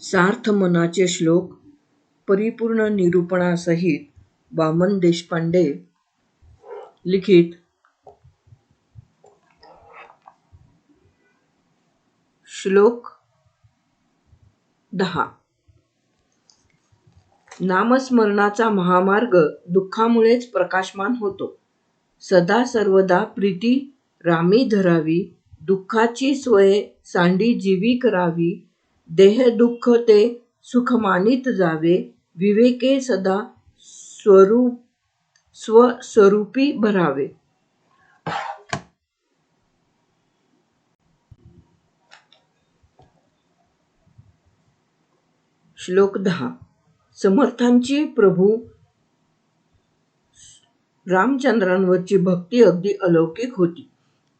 सार्थ मनाचे श्लोक परिपूर्ण निरूपणासहित वामन देशपांडे लिखित श्लोक 10. नामस्मरणाचा महामार्ग दुःखामुळेच प्रकाशमान होतो. सदा सर्वदा प्रीती रामी धरावी, दुःखाची स्वय सांडी जीवी करावी. देह दुःख ते सुख मानित जावे, विवेके सदा स्वस्वरूपी भरावे. श्लोक 10. समर्थांची प्रभू रामचंद्रांवरची भक्ती अगदी अलौकिक होती.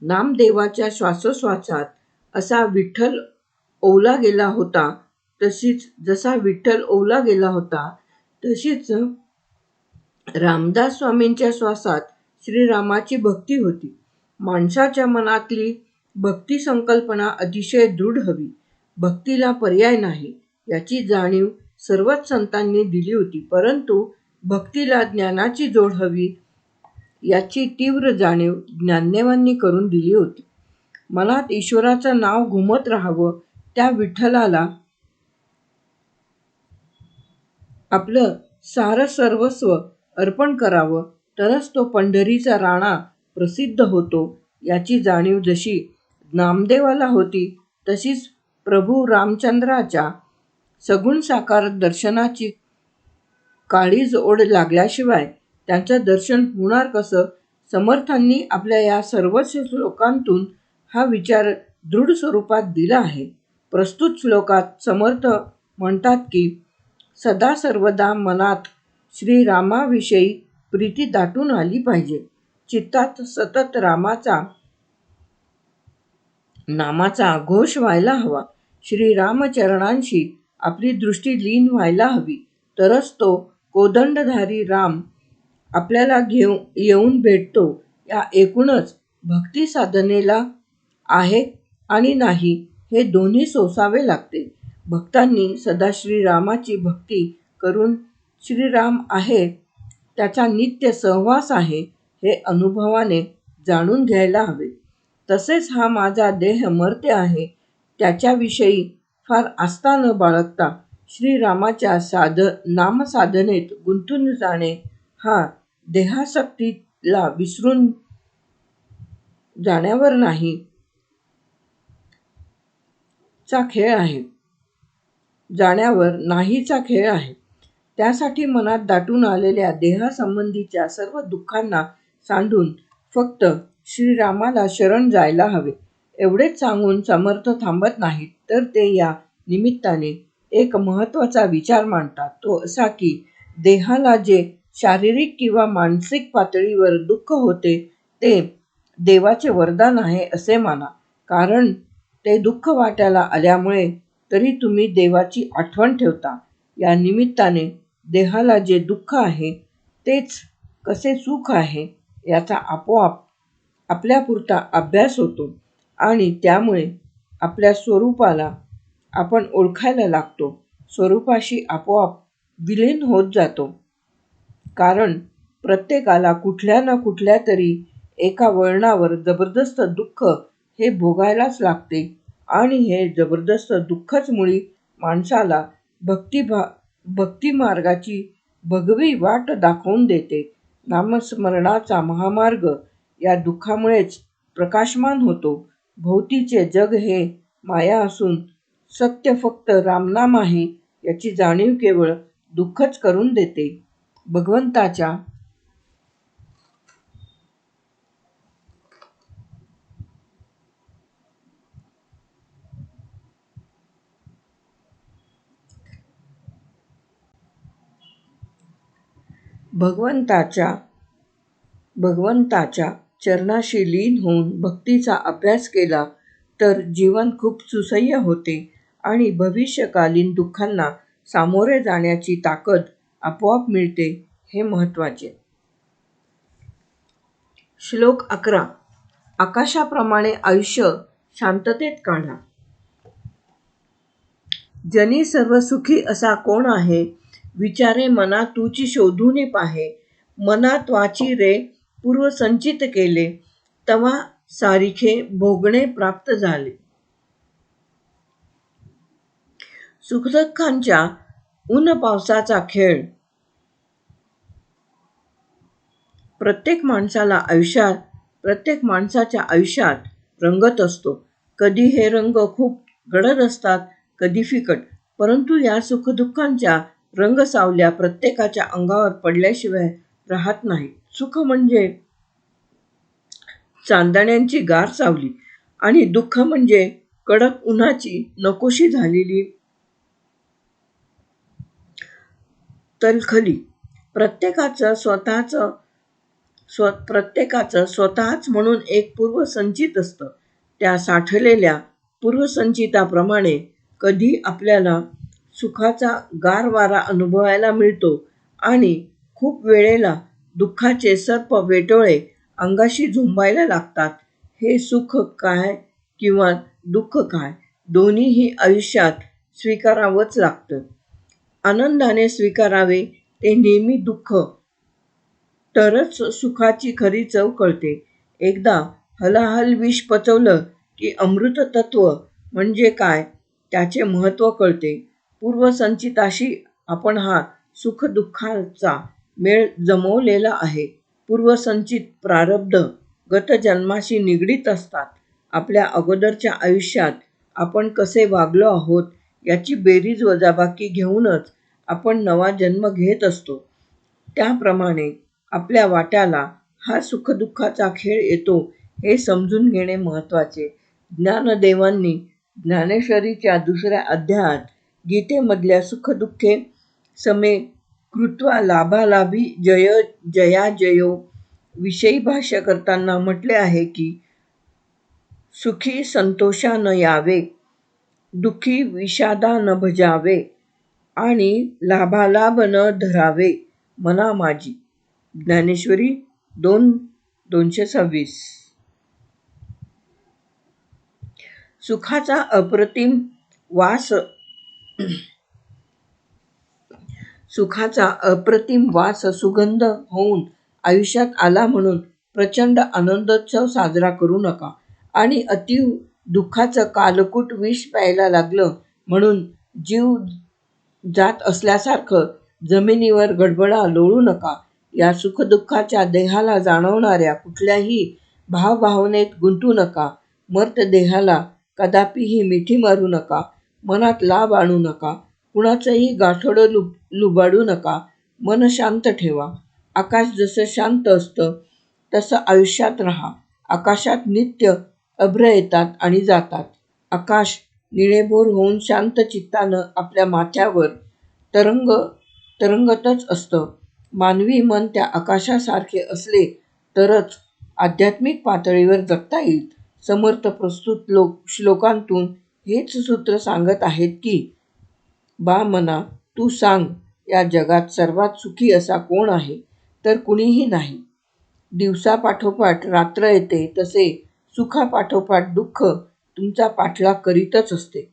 नामदेवाच्या श्वासोश्वासात असा विठ्ठल ओवला गेला होता. जसा विठ्ठल ओवला गेला होता तशीच रामदास स्वामींच्या श्वासात श्रीरामाची भक्ती होती. माणसाच्या मनातली भक्ती संकल्पना अतिशय दृढ हवी. भक्तीला पर्याय नाही याची जाणीव सर्वच संतांनी दिली होती. परंतु भक्तीला ज्ञानाची जोड हवी याची तीव्र जाणीव ज्ञानदेवांनी करून दिली होती. मनात ईश्वराचं नाव घुमत राहावं, त्या विठ्ठलाला आपलं सारं सर्वस्व अर्पण करावं, तरच तो पंढरीचा राणा प्रसिद्ध होतो याची जाणीव जशी नामदेवाला होती तशीच प्रभू रामचंद्राच्या सगुण साकार दर्शनाची काळीज ओढ लागल्याशिवाय त्यांचं दर्शन होणार कसं? समर्थांनी आपल्या या सर्वच श्लोकांतून हा विचार दृढ स्वरूपात दिला आहे. प्रस्तुत श्लोकात समर्थ म्हणतात की सदा सर्वदा मनात श्रीरामाविषयी प्रीती दाटून आली पाहिजे. चित्तात सतत रामाचा नामाचा घोष व्हायला हवा. श्रीरामचरणांशी आपली दृष्टी लीन व्हायला हवी. तरच तो कोदंडधारी राम आपल्याला येऊन भेटतो. या एकूणच भक्ती साधनेला आहे आणि नाही हे दोन्ही सोसावे लागते. भक्तांनी सदा श्रीरामाची भक्ती करून श्रीराम आहे, त्याचा नित्य सहवास आहे हे अनुभवाने जाणून घ्यायला हवे. तसेच हा माझा देह मर्त्य आहे त्याच्याविषयी फार आस्था न बाळगता श्रीरामाच्या नामसाधनेत गुंतून जाणे हा देहासक्तीला विसरून जाण्यावर नाही नाहीचा खेळ आहे. त्यासाठी मनात दाटून आलेल्या देहासंबंधीच्या सर्व दुःखांना सांडून फक्त श्रीरामाला शरण जायला हवे. एवढेच सांगून समर्थ थांबत नाहीत, तर ते या निमित्ताने एक महत्त्वाचा विचार मांडतात. तो असा की देहाला जे शारीरिक किंवा मानसिक पातळीवर दुःख होते ते देवाचे वरदान आहे असे माना. कारण ते दुःख वाट्याला आल्यामुळे तरी तुम्ही देवाची आठवण ठेवता. या निमित्ताने देहाला जे दुःख आहे तेच कसे सुख आहे याचा आपोआप आपल्यापुरता अभ्यास होतो आणि त्यामुळे आपल्या स्वरूपाला आपण ओळखायला लागतो. स्वरूपाशी आपोआप विलीन होत जातो. कारण प्रत्येकाला कुठल्या ना कुठल्या तरी एका वळणावर जबरदस्त दुःख हे भोगायलाच लागते आणि हे जबरदस्त दुःखच मुळी माणसाला भक्ती मार्गाची भगवी वाट दाखवून देते. नामस्मरणाचा महामार्ग या दुःखामुळेच प्रकाशमान होतो. भोवतीचे जग हे माया असून सत्य फक्त रामनाम आहे याची जाणीव केवळ दुःखच करून देते. भगवंताच्या चरणाशी लीन होऊन भक्तीचा अभ्यास केला तर जीवन खूप सुसह्य होते आणि भविष्यकालीन दुःखांना सामोरे जाण्याची ताकद आपोआप मिळते हे महत्त्वाचे. श्लोक 11. आकाशाप्रमाणे आयुष्य शांततेत काढा. जनी सर्व सुखी असा कोण आहे, विचारे मना तूची शोधून पाहे. मनात वाची रे पूर्वसंचित केले, तवा सारिखे भोगणे प्राप्त झाले. सुखदुःखांच्या ऊन पावसाचा खेळ प्रत्येक माणसाच्या आयुष्यात रंगत असतो. कधी हे रंग खूप गडद असतात, कधी फिकट. परंतु या सुखदुःखांच्या रंगसावल्या प्रत्येकाच्या अंगावर पडल्याशिवाय राहत नाहीत. सुख म्हणजे चांदण्यांची गार सावली आणि दुःख म्हणजे कडक उन्हाची नकोशी झालेली तलखली. प्रत्येकाचं स्वतःच म्हणून एक पूर्वसंचित असतं. त्या साठलेल्या पूर्वसंचिताप्रमाणे कधी आपल्याला सुखाचा गार वारा अनुभवायला मिळतो आणि खूप वेळेला दुःखाचे सर्प वेटोळे अंगाशी झुंबायला लागतात. हे सुख काय किंवा दुःख काय, दोन्हीही आयुष्यात स्वीकारावंच लागतं. आनंदाने स्वीकारावे ते नेहमी दुःख, तरच सुखाची खरी चव कळते. एकदा हलाहल विष पचवलं की अमृत तत्व म्हणजे काय त्याचे महत्त्व कळते. पूर्वसंचिताशी आपण हा सुखदुःखाचा मेळ जमवलेला आहे. पूर्वसंचित प्रारब्ध गत जन्माशी निगडीत असतात. आपल्या अगोदरच्या आयुष्यात आपण कसे वागलो आहोत याची बेरीज वजाबाकी घेऊनच आपण नवा जन्म घेत असतो. त्याप्रमाणे आपल्या वाट्याला हा सुखदुःखाचा खेळ येतो हे समजून घेणे महत्त्वाचे. ज्ञानदेवांनी ज्ञानेश्वरीच्या 2ऱ्या अध्यायात गीतेमधल्या सुखदुःखे समे कृत्वा लाभालाभी जयाजयो विषयी भाष्य करताना म्हटले आहे की सुखी संतोषा न यावे, दुःखी विषादा न भजावे आणि लाभालाभ न धरावे मना माझी. ज्ञानेश्वरी 2:226. सुखाचा अप्रतिम वास सुगंध होऊन आयुष्यात आला म्हणून प्रचंड आनंदोत्सव साजरा करू नका आणि अतीव दुःखाचं कालकूट विष प्यायला लागलं म्हणून जीव जात असल्यासारखं जमिनीवर गडबडा लोळू नका. या सुखदुःखाच्या देहाला जाणवणाऱ्या कुठल्याही भावभावनेत गुंतू नका. मर्त देहाला कदापिही मिठी मारू नका. मनात लाभ आणू नका. कुणाचंही गाठोडं लुबाडू नका. मन शांत ठेवा. आकाश जसं शांत असतं तसं आयुष्यात राहा. आकाशात नित्य अभ्र येतात आणि जातात. आकाश निळेभोर होऊन शांत चित्तानं आपल्या माथ्यावर तरंगतच असतं. मानवी मन त्या आकाशासारखे असले तरच आध्यात्मिक पातळीवर जगता येईल. समर्थ प्रस्तुत श्लोकांतून हेच सूत्र सांगत आहेत की, बा मना तू सांग, या जगात सर्वात सुखी असा कोण आहे, तर कुणीही नाही. दिवसापाठोपाठ रात्र येते तसे सुखापाठोपाठ दुःख तुमचा पाठलाग करीतच असते.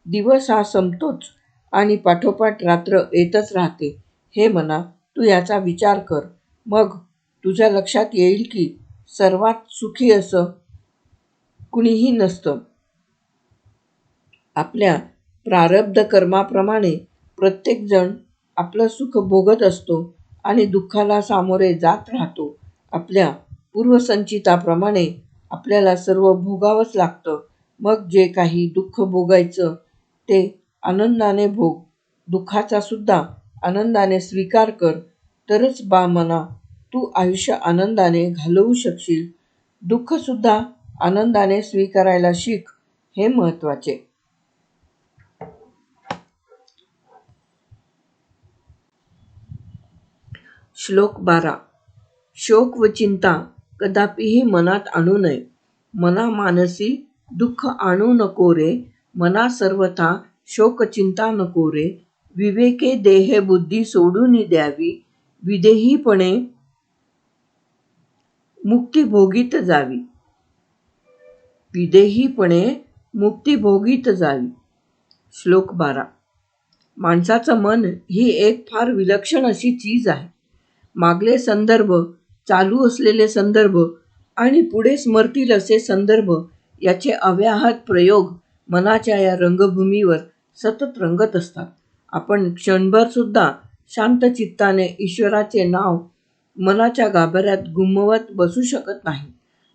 दिवस हा संपतोच आणि पाठोपाठ रात्र येतच राहते. हे मना, तू याचा विचार कर. मग तुझ्या लक्षात येईल की सर्वात सुखी असं कुणीही नसतं. आपल्या प्रारब्ध कर्माप्रमाणे प्रत्येकजण आपलं सुख भोगत असतो आणि दुःखाला सामोरे जात राहतो. आपल्या पूर्वसंचिताप्रमाणे आपल्याला सर्व भोगावंच लागतं. मग जे काही दुःख भोगायचं ते आनंदाने भोग. दुःखाचा सुद्धा आनंदाने स्वीकार कर, तरच बा मना तू आयुष्य आनंदाने घालवू शकशील. दुःख सुद्धा आनंदाने स्वीकारायला शिक, हे महत्त्वाचे. श्लोक 12. शोक व चिंता कदापिही मनात आणू नये. मना मानसी दुःख आणू नको रे. मना सर्वथा शोक चिंता नको रे. विवेके देह बुद्धी सोडून द्यावी. विदेहीपणे मुक्ती भोगीत जावी. श्लोक 12. माणसाचं मन ही एक फार विलक्षण अशी चीज आहे. मागले संदर्भ, चालू असलेले संदर्भ आणि पुढे स्मरतील असे संदर्भ याचे अव्याहत प्रयोग मनाच्या या रंगभूमीवर सतत रंगत असतात. आपण क्षणभर सुद्धा शांत चित्ताने ईश्वराचे नाव मनाच्या गाभाऱ्यात घुमवत बसू शकत नाही.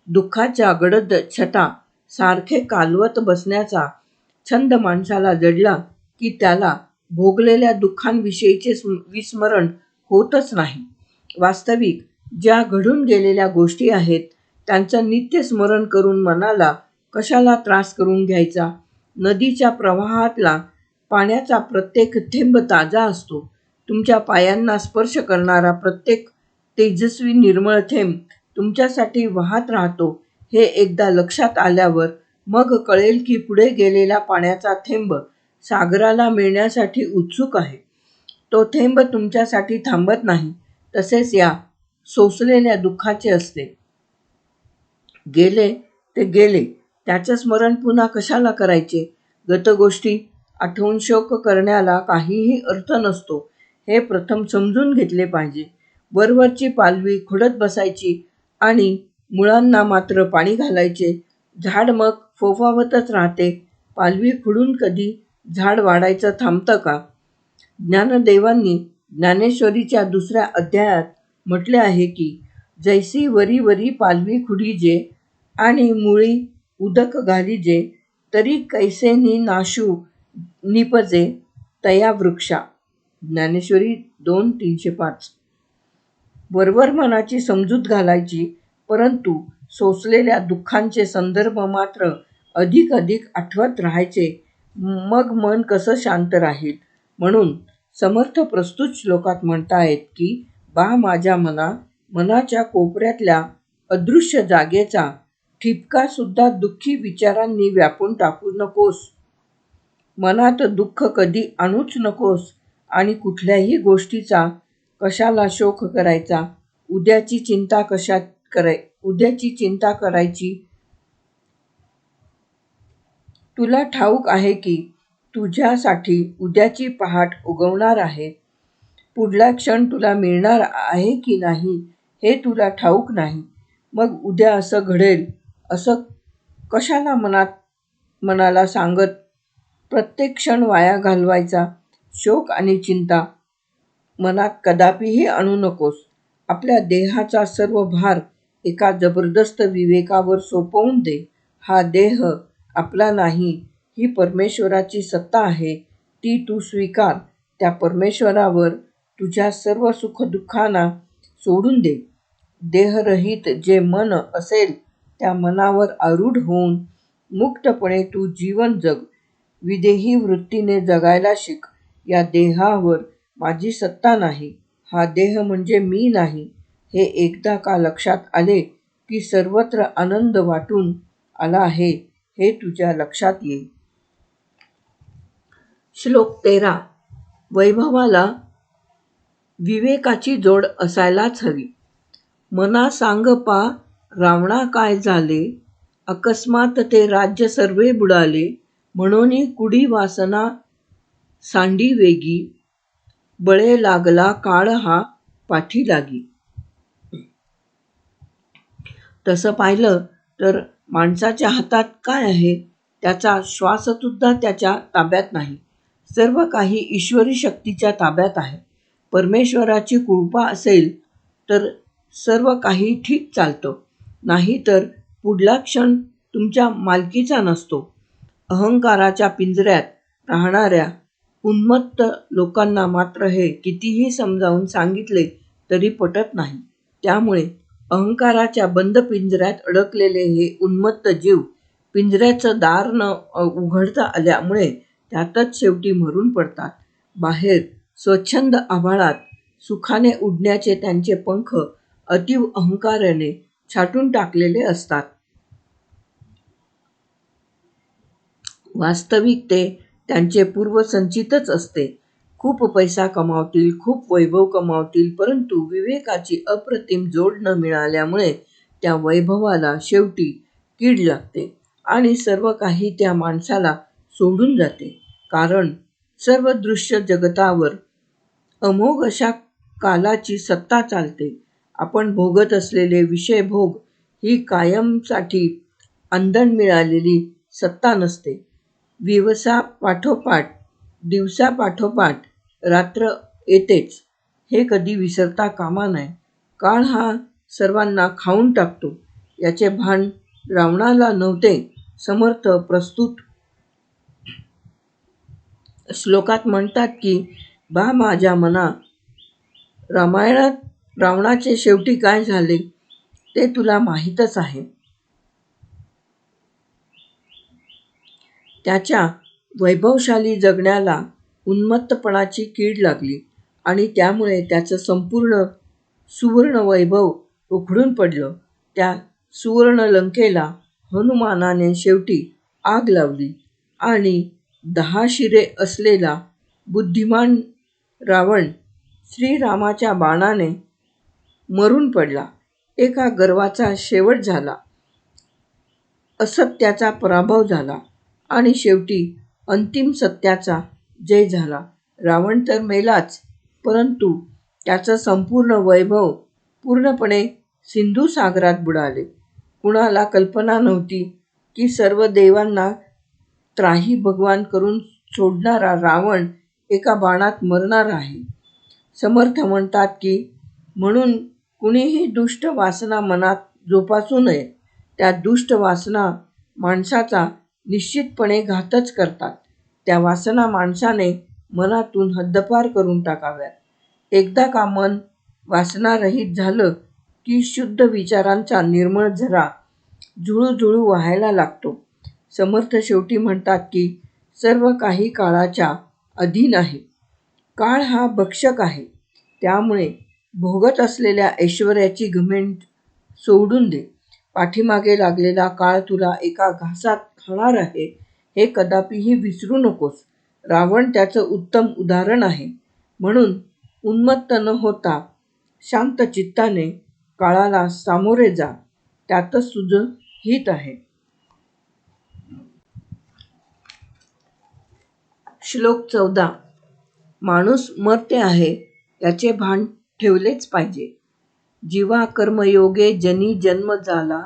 दुःखाच्या गडद छटा सारखे कालवत बसण्याचा छंद माणसाला जडला की त्याला भोगलेल्या दुःखांविषयीचे विस्मरण होतच नाही. वास्तविक ज्या घडून गेलेल्या गोष्टी आहेत त्यांचं नित्य स्मरण करून मनाला कशाला त्रास करून घ्यायचा. नदीच्या प्रवाहातला पाण्याचा प्रत्येक थेंब ताजा असतो. तुमच्या पायांना स्पर्श करणारा प्रत्येक तेजस्वी निर्मळ थेंब तुमच्यासाठी वाहत राहतो. हे एकदा लक्षात आल्यावर मग कळेल की पुढे गेलेला पाण्याचा थेंब सागराला मिळण्यासाठी उत्सुक आहे. तो थेंब तुमच्यासाठी थांबत नाही. तसेच या सोसलेल्या दुःखाचे असते. गेले ते गेले, त्याचं स्मरण पुन्हा कशाला करायचे. गतगोष्टी आठवून शोक करण्याला काहीही अर्थ नसतो हे प्रथम समजून घेतले पाहिजे. वरवरची पालवी खुडत बसायची आणि मुळांना मात्र पाणी घालायचे. झाड मग फोफावतच राहते. पालवी खुडून कधी झाड वाढायचं थांबतं का? ज्ञानदेवांनी ज्ञानेश्वरीच्या 2ऱ्या अध्यायात म्हटले आहे की जैसी वरी वरी पालवी खुडीजे आणि मुळी उदक घालीजे तरी कैसेनी नाशू निपजे तया वृक्षा. ज्ञानेश्वरी 2:305. वरवर मनाची समजूत घालायची, परंतु सोसलेल्या दुःखांचे संदर्भ मात्र अधिक अधिक आठवत राहायचे. मग मन कसं शांत राहील. म्हणून समर्थ प्रस्तुत श्लोकात म्हणतायत की बा माझ्या मना, मनाच्या कोपऱ्यातल्या अदृश्य जागेचा ठिपका सुद्धा दुःखी विचारांनी व्यापून टाकू नकोस. मनात दुःख कधी आणूच नकोस आणि कुठल्याही गोष्टीचा कशाला शोक करायचा. उद्याची चिंता करायची. तुला ठाऊक आहे की तुझ्यासाठी उद्याची पहाट उगवणार आहे. पुढला क्षण तुला मिळणार आहे की नाही हे तुला ठाऊक नाही. मग उद्या असं घडेल असं कशाला मनाला सांगत प्रत्येक क्षण वाया घालवायचा. शोक आणि चिंता मनात कदापिही आणू नकोस. आपल्या देहाचा सर्व भार एका जबरदस्त विवेकावर सोपवून दे. हा देह आपला नाही, ही परमेश्वराची सत्ता आहे. ती तू स्वीकार. त्या परमेश्वरावर तुझ्या सर्व सुखदुःखांना सोडून दे. देहरहित जे मन असेल त्या मनावर आरूढ होऊन मुक्तपणे तू जीवन जग. विदेही वृत्तीने जगायला शिक. या देहावर माझी सत्ता नाही, हा देह म्हणजे मी नाही, हे एकदा का लक्षात आले की सर्वत्र आनंद वाटून आला आहे हे तुझ्या लक्षात येईल. श्लोक 13. वैभवाला विवेकाची जोड असायलाच हवी. मना सांग पा रावणा काय झाले, अकस्मात ते राज्य सर्वे बुडाले. म्हणून कुडी वासना सांडी वेगी, बळे लागला काळ हा पाठी लागी. तसं पाहिलं तर माणसाच्या हातात काय आहे? त्याचा श्वाससुद्धा त्याच्या ताब्यात नाही. सर्व काही ईश्वरी शक्तीच्या ताब्यात आहे. परमेश्वराची कृपा असेल तर सर्व काही ठीक चालतं, नाही तर पुढला क्षण तुमच्या मालकीचा नसतो. अहंकाराच्या पिंजऱ्यात राहणाऱ्या उन्मत्त लोकांना मात्र हे कितीही समजावून सांगितले तरी पटत नाही. त्यामुळे अहंकाराच्या बंद पिंजऱ्यात अडकलेले हे उन्मत्त जीव पिंजऱ्याचं दार न उघडता आल्यामुळे त्यातच शेवटी मरून पडतात. बाहेर स्वच्छंद आभाळात सुखाने उडण्याचे त्यांचे पंख अतीव अहंकाराने छाटून टाकलेले असतात. वास्तविक ते त्यांचे पूर्वसंचितच असते. खूप पैसा कमावतील, खूप वैभव कमावतील, परंतु विवेकाची अप्रतिम जोड न मिळाल्यामुळे त्या वैभवाला शेवटी कीड लागते आणि सर्व काही त्या माणसाला सोडून जाते. कारण सर्व दृश्य जगतावर अमोघ अशा कालाची सत्ता चालते. आपण भोगत असलेले विषयभोग ही कायमसाठी आंदण मिळालेली सत्ता नसते. दिवसापाठोपाठ रात्र येतेच, हे कधी विसरता कामा नये. काळ हा सर्वांना खाऊन टाकतो, याचे भान रावणाला नव्हते. समर्थ प्रस्तुत श्लोकात म्हणतात की, बा माझ्या मना, रामायणात रावणाचे शेवटी काय झाले ते तुला माहीतच आहे. त्याच्या वैभवशाली जगण्याला उन्मत्तपणाची कीड लागली आणि त्यामुळे त्याचं संपूर्ण सुवर्ण वैभव उखडून पडलं. त्या सुवर्ण लंकेला हनुमानाने शेवटी आग लावली आणि 10 शिरे असलेला बुद्धिमान रावण श्रीरामाच्या बाणाने मरून पडला. एका गर्वाचा शेवट झाला, असत्याचा पराभव झाला आणि शेवटी अंतिम सत्याचा जय झाला. रावण तर मेलाच, परंतु त्याचं संपूर्ण वैभव पूर्णपणे सिंधू सागरात बुडाले. कुणाला कल्पना नव्हती की सर्व देवांना त्राही भगवान करून सोडणारा रावण एका बाणात मरणार आहे. समर्थ म्हणतात की, म्हणून कुणीही दुष्ट वासना मनात जोपासू नये. त्या दुष्ट वासना माणसाचा निश्चितपणे घातच करतात. त्या वासना माणसाने मनातून हद्दपार करून टाकाव्यात. एकदा का मन वासनारहित झालं की शुद्ध विचारांचा निर्मळ झरा झुळूझुळू वाहायला लागतो. समर्थ शेवटी म्हणतात की, सर्व काही काळाच्या अधीन आहे. काळ हा भक्षक आहे. त्यामुळे भोगत असलेल्या ऐश्वर्याची घमेंड सोडून दे. पाठीमागे लागलेला काळ तुला एका घासात खाणार आहे, हे कदापिही विसरू नकोस. रावण त्याचं उत्तम उदाहरण आहे. म्हणून उन्मत्त न होता शांत चित्ताने काळाला सामोरे जा, त्यातच तुझं हित आहे. श्लोक 14. माणूस मर्त्य आहे, याचे भान ठेवलेच पाहिजे. जीवा कर्मयोगे जनी जन्म झाला,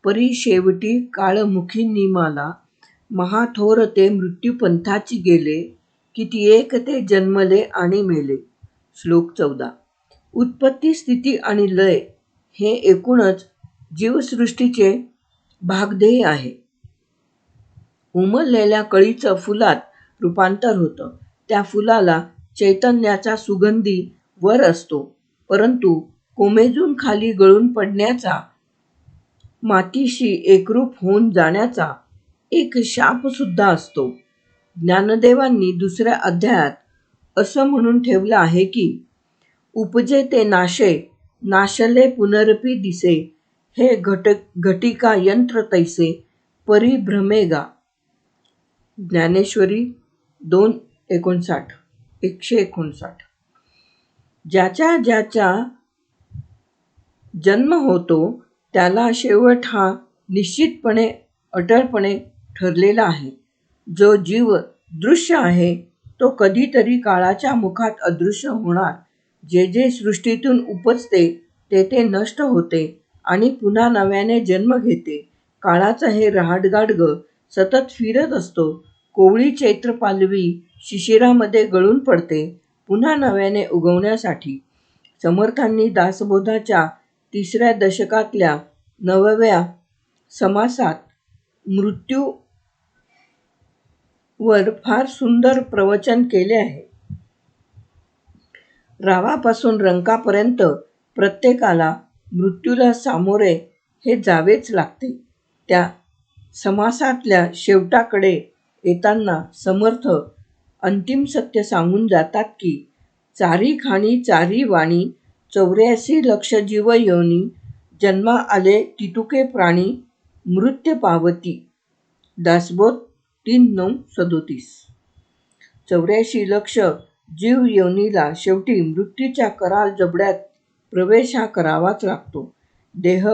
परी शेवटी काळमुखी निमाला. महाथोर ते मृत्यूपंथाची गेले, कितीएक ते जन्मले आणि मेले. श्लोक 14. उत्पत्ती, स्थिती आणि लय हे एकूणच जीवसृष्टीचे भागध्येय आहे. उमललेल्या कळीचं फुलात रूपांतर होतं. त्या फुलाला चैतन्याचा सुगंधी वर असतो, परंतु कोमेजून खाली गळून पडण्याचा, मातीशी एकरूप होऊन जाण्याचा एक शापसुद्धा असतो. ज्ञानदेवांनी 2ऱ्या अध्यायात असं म्हणून ठेवलं आहे की, उपजे ते नाशे, नाशले पुनरपि दिसे. हे घटिका यंत्र तैसे, परी भ्रमेगा. ज्ञानेश्वरी 2:59 159. ज्याच्या ज्याचा जन्म होतो त्याला शेवट हा निश्चितपणे अटळपणे ठरलेला आहे. जो जीव दृश्य आहे तो कधीतरी काळाच्या मुखात अदृश्य होणार. जे जे सृष्टीतून उपजते ते ते नष्ट होते आणि पुन्हा नव्याने जन्म घेते. काळाचं हे रहाटगाडगं सतत फिरत असतो. कोवळी चैत्र पालवी शिशिरामध्ये गळून पडते, पुन्हा नव्याने उगवण्यासाठी. समर्थांनी दासबोधाच्या 3ऱ्या दशकातल्या 9व्या समासात मृत्यूवर फार सुंदर प्रवचन केले आहे. रावापासून रंकापर्यंत प्रत्येकाला मृत्यूला सामोरे हे जावेच लागते. त्या समासातल्या शेवटाकडे येताना समर्थ अंतिम सत्य सांगून जातात की, चारी खाणी चारी वाणी, 84 लक्ष जीव योनी, जन्मा आले तितुके प्राणी, मृत्य पावती. दासबोध 3:9-37. 84 लक्ष जीव योनीला शेवटी मृत्यूच्या कराल जबड्यात प्रवेश हा करावाच लागतो. देह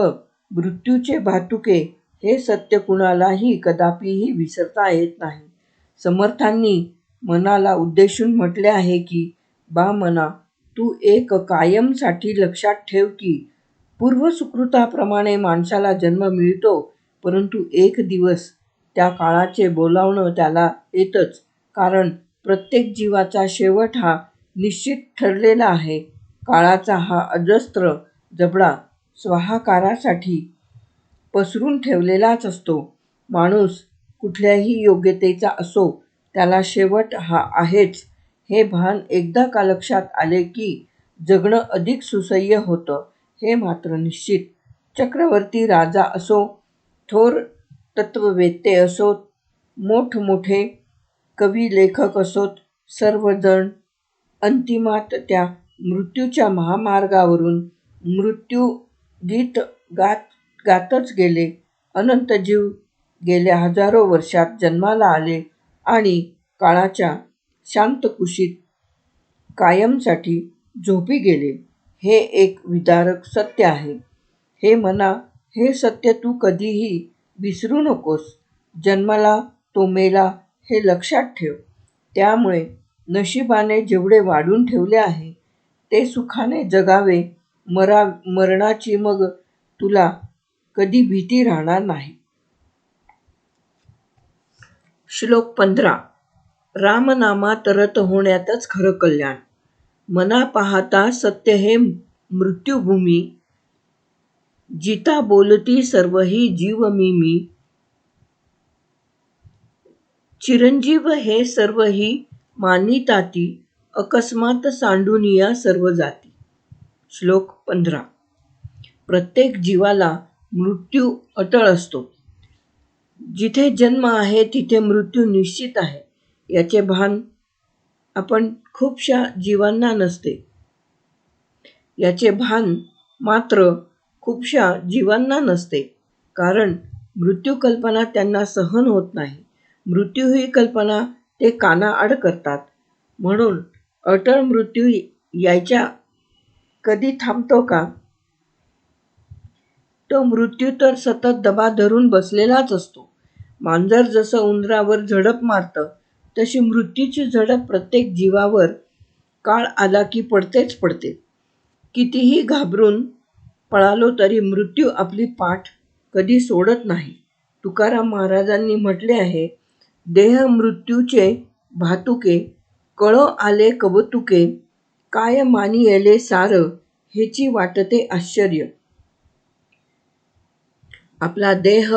मृत्यूचे भातुके हे सत्य कुणालाही कदापिही विसरता येत नाही. समर्थांनी मनाला उद्देशून म्हटले आहे की, बा मना, तू एक कायमसाठी लक्षात ठेव की पूर्वसुकृताप्रमाणे माणसाला जन्म मिळतो, परंतु एक दिवस त्या काळाचे बोलावणं त्याला येतच. कारण प्रत्येक जीवाचा शेवट हा निश्चित ठरलेला आहे. काळाचा हा अजस्त्र जबडा स्वाहाकारासाठी पसरून ठेवलेलाच असतो. माणूस कुठल्याही योग्यतेचा असो, त्याला शेवट हा आहेच, हे भान एकदा का लक्षात आले की जगणं अधिक सुसह्य होतं, हे मात्र निश्चित. चक्रवर्ती राजा असो, थोर तत्त्ववेत्ते असोत, मोठमोठे कवी लेखक असोत, सर्वजण अंतिमात त्या मृत्यूच्या महामार्गावरून मृत्यूगीत गात गातच गेले. अनंत जीव गेल्या हजारो वर्षात जन्माला आले आणि काळाच्या शांतकुशीत कायमसाठी झोपी गेले. हे एक विदारक सत्य आहे. हे मना, हे सत्य तू कधीही विसरू नकोस. जन्मला तो मेला हे लक्षात ठेव. त्यामुळे नशिबाने जेवढे वाढून ठेवले आहे ते सुखाने जगावे. मरणाची मग तुला कधी भीती राहणार नाही. श्लोक 15. रामनामात रत होण्यातच खरं कल्याण. मना पाहता सत्य हे मृत्युभूमी, जिता बोलती सर्वही जीव मी. चिरंजीव हे सर्वही मानिताती, अकस्मात सांडूनिया सर्व जाती. श्लोक 15. प्रत्येक जीवाला मृत्यू अटळ असतो. जिथे जन्म आहे तिथे मृत्यू निश्चित आहे, याचे भान आपण खूपशा जीवांना नसते. याचे भान मात्र खूपशा जीवांना नसते, कारण मृत्यू कल्पना त्यांना सहन होत नाही. मृत्यू ही कल्पना ते कानाआड करतात. म्हणून अटळ मृत्यू यायच्या कधी थांबतो का? तो मृत्यू तर सतत दबा धरून बसलेलाच असतो. मांजर जसं उंदरावर झडप मारतं, तशी मृत्यूची झडप प्रत्येक जीवावर काळ आला की पडतेच पडते. कितीही घाबरून पळालो तरी मृत्यू आपली पाठ कधी सोडत नाही. तुकाराम महाराजांनी म्हटले आहे, देह मृत्यूचे भातुके, कळो आले कबतुके, काय मानियले सार, हेची वाटते आश्चर्य. आपला देह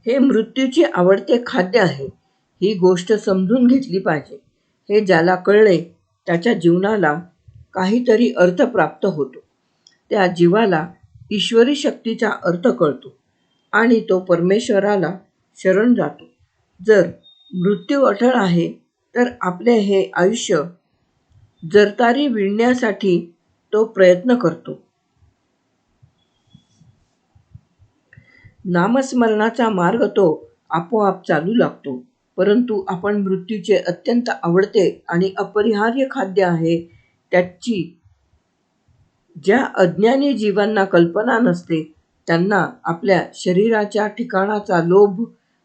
हे मृत्यूचे आवडते खाद्य आहे, ही गोष्ट समजून घेतली पाहिजे. हे ज्याला कळले त्याच्या जीवनाला काहीतरी अर्थ प्राप्त होतो. त्या जीवाला ईश्वरी शक्तीचा अर्थ कळतो आणि तो परमेश्वराला शरण जातो. जर मृत्यू अटळ आहे तर आपले हे आयुष्य जरतारी विणण्यासाठी तो प्रयत्न करतो. नामस्मरणाचा मार्ग तो आपोआप चालू लागतो. परंतु आपण मृत्यूचे अत्यंत आवडते आणि अपरिहार्य खाद्य आहे, त्याची ज्या अज्ञानी जीवांना कल्पना नसते, त्यांना आपल्या शरीराच्या ठिकाणाचा लोभ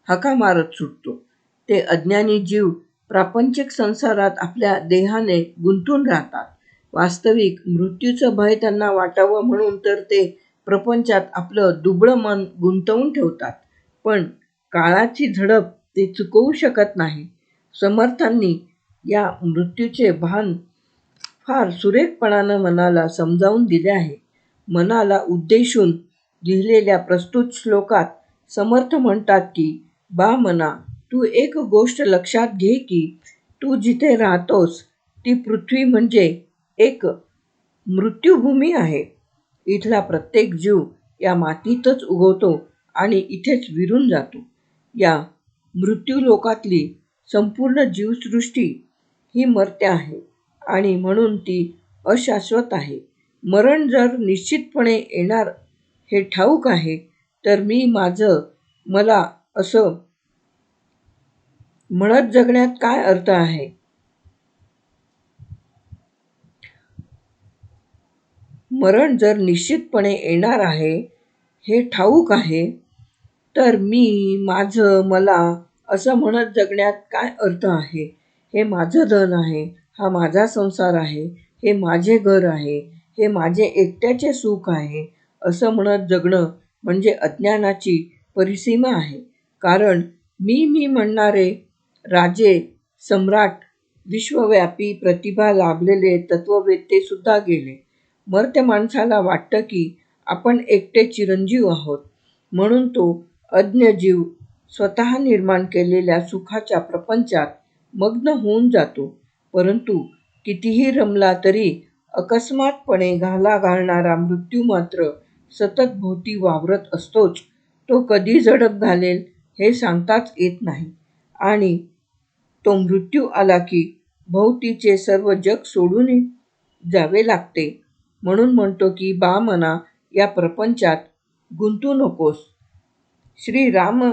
हाका मारत सुटतो. ते अज्ञानी जीव प्रापंचिक संसारात आपल्या देहाने गुंतून राहतात. वास्तविक मृत्यूचं भय त्यांना वाटावं म्हणून तर ते प्रपंचात आपलं दुबळं मन गुंतवून ठेवतात. पण काळाची झडप ते चुकवू शकत नाही. समर्थांनी या मृत्यूचे भान फार सुरेखपणानं मनाला समजावून दिले आहे. मनाला उद्देशून लिहिलेल्या प्रस्तुत श्लोकात समर्थ म्हणतात की, बा मना, तू एक गोष्ट लक्षात घे की तू जिथे राहतोस ती पृथ्वी म्हणजे एक मृत्युभूमी आहे. इथला प्रत्येक जीव या मातीतच उगवतो आणि इथेच विरून जातो. या मृत्यूलोकातली संपूर्ण जीवसृष्टी ही मर्त्य आहे आणि म्हणून ती अशाश्वत आहे. मरण जर निश्चितपणे येणार हे ठाऊक आहे, तर मी माझं मला असं म्हणत जगण्यात काय अर्थ आहे? मरण जर निश्चितपणे येणार आहे हे ठाऊक आहे, तर मी, माझं, मला असं म्हणत जगण्यात काय अर्थ आहे? हे माझं धन आहे, हा माझा संसार आहे, हे माझे घर आहे, हे माझे एकट्याचे सुख आहे, असं म्हणत जगणं म्हणजे अज्ञानाची परिसीमा आहे. कारण मी म्हणणारे राजे, सम्राट, विश्वव्यापी प्रतिभा लाभलेले तत्ववेत्ते सुद्धा गेले. मर्त्य माणसाला वाटतं की आपण एकटे चिरंजीव आहोत, म्हणून तो अज्ञ जीव स्वतः निर्माण केलेल्या सुखाच्या प्रपंचात मग्न होऊन जातो. परंतु कितीही रमला तरी अकस्मातपणे घाला घालणारा मृत्यू मात्र सतत भोवती वावरत असतोच. तो कधी झडप घालेल हे सांगताच येत नाही आणि तो मृत्यू आला की भोवतीचे सर्व जग सोडून जावे लागते. म्हणून म्हणतो की बा मना, या प्रपंचात गुंतू नकोस. श्रीराम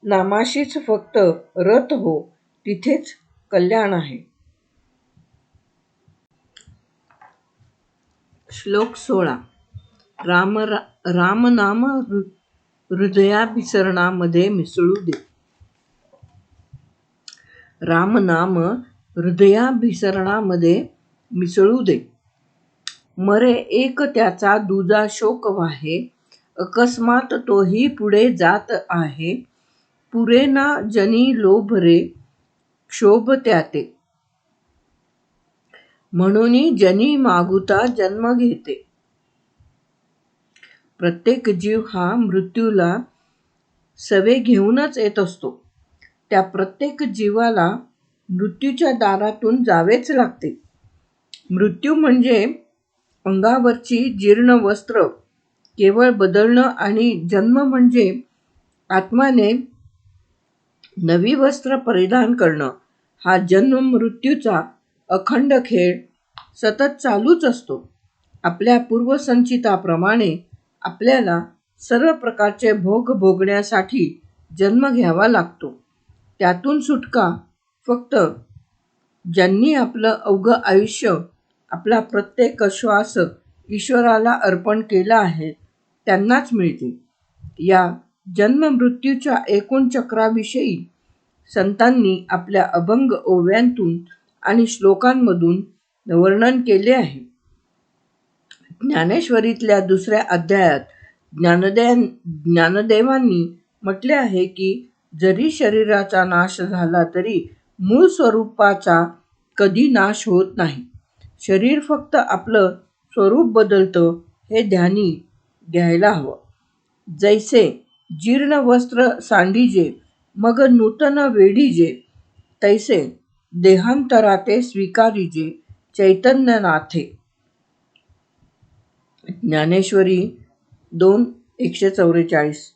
नामाशीच फक्त रत हो, तिथेच कल्याण आहे. श्लोक 16. रामनाम हृदयाभिसरणामध्ये मिसळू दे. रामनाम हृदयाभिसरणामध्ये मिसळू दे. मरे एक त्याचा दुजा शोक वाहे, अकस्मात तोही पुढे जात आहे. पुरे ना जनी लोभ रे, क्षोभ त्याते. म्हणून जनी मागुता जन्म घेते. प्रत्येक जीव हा मृत्यूला सवे घेऊनच येत असतो. त्या प्रत्येक जीवाला मृत्यूच्या दारातून जावेच लागते. मृत्यू म्हणजे अंगावरची जीर्ण वस्त्र केवळ बदलणं आणि जन्म म्हणजे आत्माने नवी वस्त्र परिधान करणं. हा जन्म मृत्यूचा अखंड खेळ सतत चालूच असतो. आपल्या पूर्वसंचिताप्रमाणे आपल्याला सर्व प्रकारचे भोग भोगण्यासाठी जन्म घ्यावा लागतो. त्यातून सुटका फक्त ज्यांनी आपलं अवघं आयुष्य, आपला प्रत्येक श्वास ईश्वराला अर्पण केला आहे त्यांनाच मिळते. या जन्म मृत्यूच्या एकूण चक्राविषयी संतांनी आपल्या अभंग ओव्यांतून आणि श्लोकांमधून वर्णन केले आहे. ज्ञानेश्वरीतल्या 2ऱ्या अध्यायात ज्ञानदेवांनी म्हटले आहे की जरी शरीराचा नाश झाला तरी मूळ स्वरूपाचा कधी नाश होत नाही. शरीर फक्त आपलं स्वरूप बदलतं हे ध्यानी घ्यायला हवं. जैसे जीर्ण वस्त्र सांडिजे, मग नूतन वेढीजे, तैसे देहांतराते स्वीकारिजे चैतन्यनाथे. ज्ञानेश्वरी 2:144.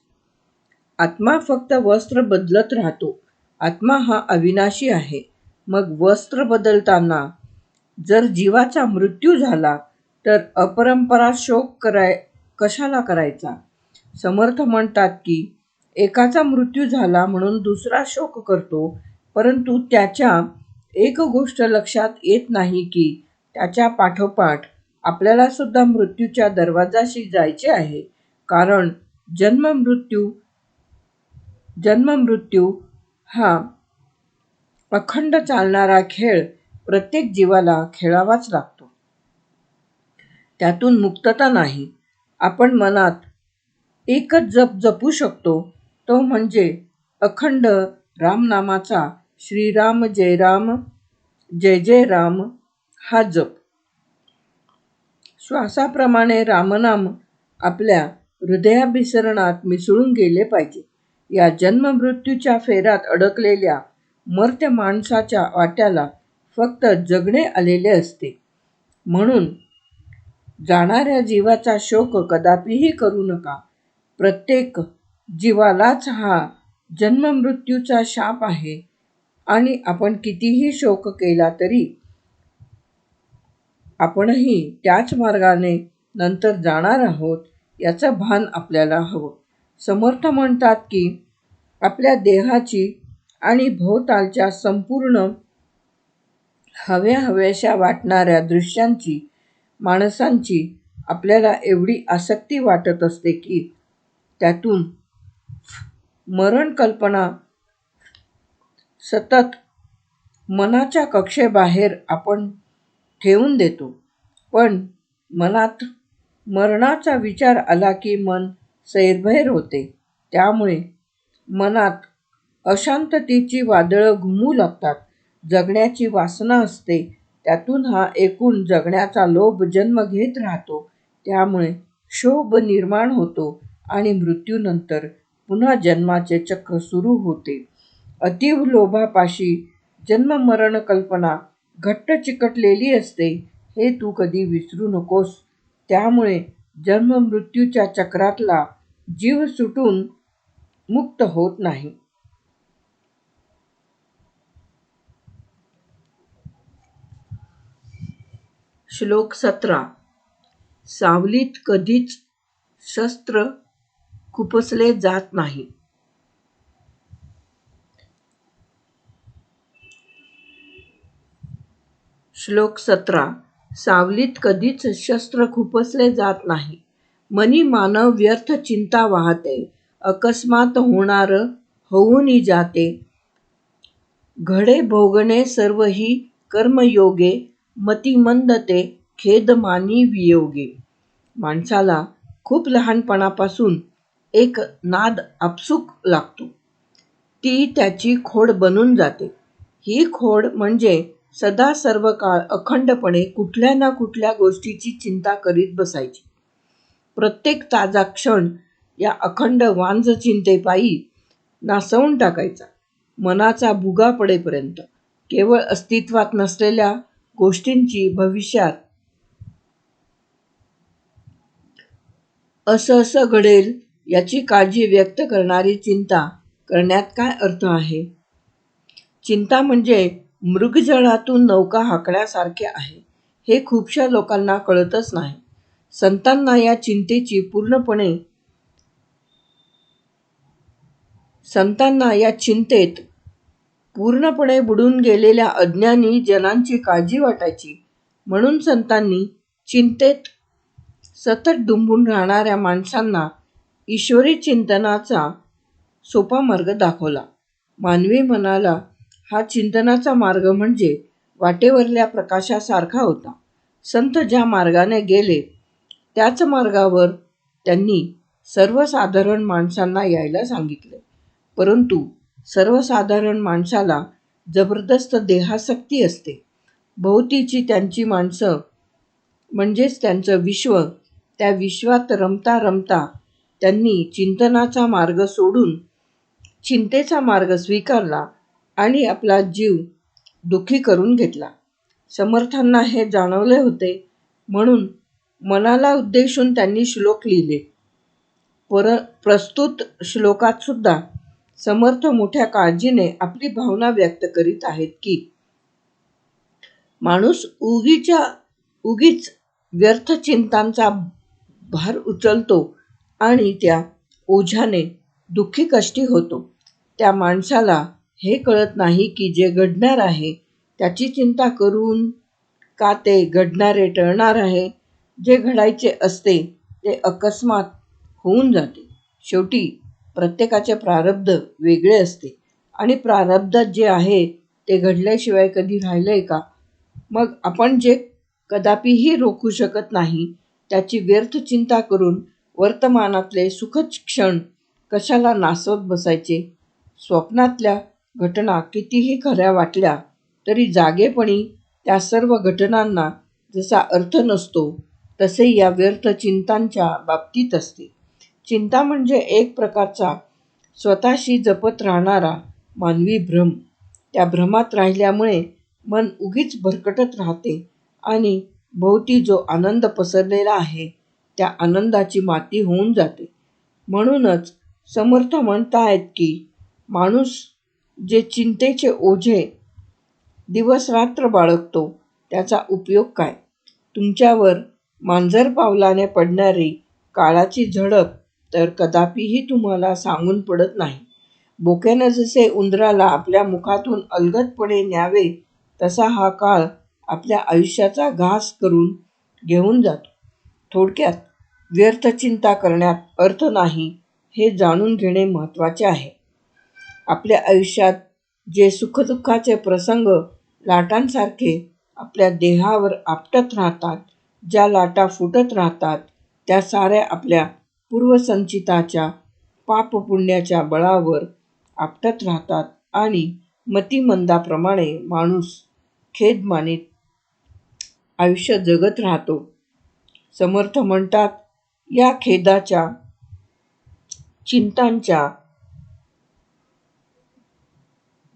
आत्मा फक्त वस्त्र बदलत राहतो. आत्मा हा अविनाशी आहे. मग वस्त्र बदलताना जर जीवाचा मृत्यू झाला तर अपरंपरा शोक कशाला करायचा? समर्थ म्हणतात की एकाचा मृत्यू झाला म्हणून दुसरा शोक करतो, परंतु त्याच्या एक गोष्ट लक्षात येत नाही की त्याच्या पाठोपाठ आपल्याला सुद्धा मृत्यूच्या दरवाजाशी जायचे आहे. कारण जन्म-मृत्यू हा अखंड चालणारा खेळ प्रत्येक जीवाला खेळावाच लागतो. त्यातून मुक्तता नाही. आपण मनात एकच जप जपू शकतो, तो म्हणजे अखंड रामनामाचा श्रीराम जय राम जय जय राम हा जप. श्वासाप्रमाणे रामनाम आपल्या हृदयाभिसरणात मिसळून गेले पाहिजे. या जन्म-मृत्यूच्या फेऱ्यात अडकलेल्या मर्त्य माणसाच्या वाट्याला फक्त जगणे आलेले असते. म्हणून जाणाऱ्या जीवाचा शोक कदापिही करू नका. प्रत्येक जीवालाच हा जन्म-मृत्यूचा शाप आहे आणि आपण कितीही शोक केला तरी आपणही त्याच मार्गाने नंतर जाणार आहोत याचं भान आपल्याला हवं. समर्थ म्हणतात की आपल्या देहाची आणि भोवतालच्या संपूर्ण हव्याशा वाटणाऱ्या दृश्यांची, माणसांची आपल्याला एवढी आसक्ती वाटत असते की त्यातून मरण कल्पना सतत मनाच्या कक्षेबाहेर आपण ठेवून देतो. पण मनात मरणाचा विचार आला की मन सैरभैर होते. त्यामुळे मनात अशांततेची वादळं घुमू लागतात. जगण्याची वासना असते. त्यातून हा एकूण जगण्याचा लोभ जन्म घेत राहतो. त्यामुळे क्षोभ निर्माण होतो आणि मृत्यूनंतर पुन्हा जन्माचे चक्र सुरू होते. अतीव लोभापाशी जन्म-मरण कल्पना घट्ट चिकटलेली असते, हे तू कधी विसरू नकोस. त्यामुळे जन्म-मृत्यूच्या चक्रातला जीव सुटून मुक्त होत नाही. श्लोक 17. सावलीत कधीच शस्त्र खुपसले जात नाही. श्लोक 17. सावलीत कधीच शस्त्र खुपसले जात नाही. मनी मानव व्यर्थ चिंता वाहते. अकस्मात होणार होऊनी जाते. घडे भोगणे सर्व ही कर्मयोगे. मती मंद ते खेद मानी वियोगे. माणसाला खूप लहानपणापासून एक नाद आपसूक लागतो. ती त्याची खोड बनून जाते. ही खोड म्हणजे सदा सर्व काळ अखंडपणे कुठल्या ना कुठल्या गोष्टीची चिंता करीत बसायची. प्रत्येक ताजा क्षण या अखंड वांझ चिंतेपायी नासवून टाकायचा. मनाचा भुगा पडेपर्यंत केवळ अस्तित्वात नसलेल्या गोष्टींची भविष्यात असं घडेल याची काळजी व्यक्त करणारी चिंता करण्यात काय अर्थ आहे? चिंता म्हणजे मृगजळातून नौका हाकण्यासारखे आहे. हे खूपशा लोकांना कळतच नाही. संतांना या चिंतेत पूर्णपणे बुडून गेलेल्या अज्ञानी जनांची काळजी वाटायची. म्हणून संतांनी चिंतेत सतत डुंबून राहणाऱ्या माणसांना ईश्वरी चिंतनाचा सोपा मार्ग दाखवला. मानवी मनाला हा चिंतनाचा मार्ग म्हणजे वाटेवरल्या प्रकाशासारखा होता. संत ज्या मार्गाने गेले त्याच मार्गावर त्यांनी सर्वसाधारण माणसांना यायला सांगितले. परंतु सर्वसाधारण माणसाला जबरदस्त देहासक्ती असते. भोवतीची त्यांची माणसं म्हणजेच त्यांचं विश्व, त्या विश्वात रमता रमता त्यांनी चिंतनाचा मार्ग सोडून चिंतेचा मार्ग स्वीकारला आणि आपला जीव दुःखी करून घेतला. समर्थांना हे जाणवले होते. म्हणून मनाला उद्देशून त्यांनी श्लोक लिहिले. प्रस्तुत श्लोकात सुद्धा समर्थ मोठ्या काळजीने आपली भावना व्यक्त करीत आहेत की माणूस उगीच व्यर्थ चिंतांचा भार उचलतो आणि त्या ओझ्याने दुःखी कष्टी होतो. त्या माणसाला हे कळत नाही की जे घडणार आहे त्याची चिंता करून का ते घडणारे टळणार आहे. जे घडायचे असते ते अकस्मात होऊन जाते. शेवटी प्रत्येकाचे प्रारब्ध वेगळे असते आणि प्रारब्धात जे आहे ते घडल्याशिवाय कधी राहिलंय का? मग आपण जे कदापिही रोखू शकत नाही त्याची व्यर्थ चिंता करून वर्तमानातले सुखद क्षण कशाला नासवत बसायचे? स्वप्नातल्या घटना कितीही खऱ्या वाटल्या तरी जागेपणी त्या सर्व घटनांना जसा अर्थ नसतो तसे या व्यर्थ चिंतांच्या बाबतीत असते. चिंता म्हणजे एक प्रकारचा स्वतःशी जपत राहणारा मानवी भ्रम. त्या भ्रमात राहिल्यामुळे मन उगीच भरकटत राहते आणि भोवती जो आनंद पसरलेला आहे त्या आनंदाची माती होऊन जाते. म्हणूनच समर्थ म्हणतायत की माणूस जे चिंतेचे ओझे दिवसरात्र बाळगतो त्याचा उपयोग काय? तुमच्यावर मांजरपावलाने पडणारी काळाची झडप तर कदापिही तुम्हाला सांगून पडत नाही. बोक्यानं जसे उंदराला आपल्या मुखातून अलगदपणे न्यावे तसा हा काळ आपल्या आयुष्याचा घास करून घेऊन जातो. थोडक्यात व्यर्थ चिंता करण्यात अर्थ नाही हे जाणून घेणे महत्त्वाचे आहे. आपल्या आयुष्यात जे सुखदुःखाचे प्रसंग लाटांसारखे आपल्या देहावर आपटत राहतात, ज्या लाटा फुटत राहतात, त्या साऱ्या आपल्या पूर्वसंचिताच्या पापपुण्याच्या बळावर आपटत राहतात आणि मतिमंदाप्रमाणे माणूस खेद मानीत आयुष्य जगत राहतो. समर्थ म्हणतात, या खेदाच्या, चिंतांच्या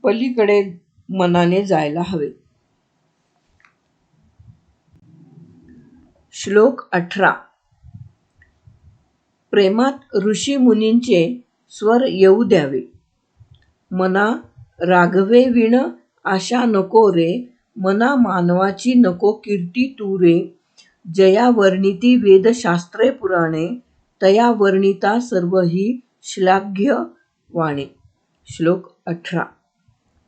पलीकडे मनाने जायला हवे. श्लोक 18. प्रेमात ऋषी मुनींचे स्वर येऊ द्यावे. मना राघवे विण आशा नको रे, मना मानवाची नको कीर्ती तू रे. जया वर्णिती वेदशास्त्रे पुराणे, तया वर्णिता सर्व ही श्लाघ्य वाणे. श्लोक 18.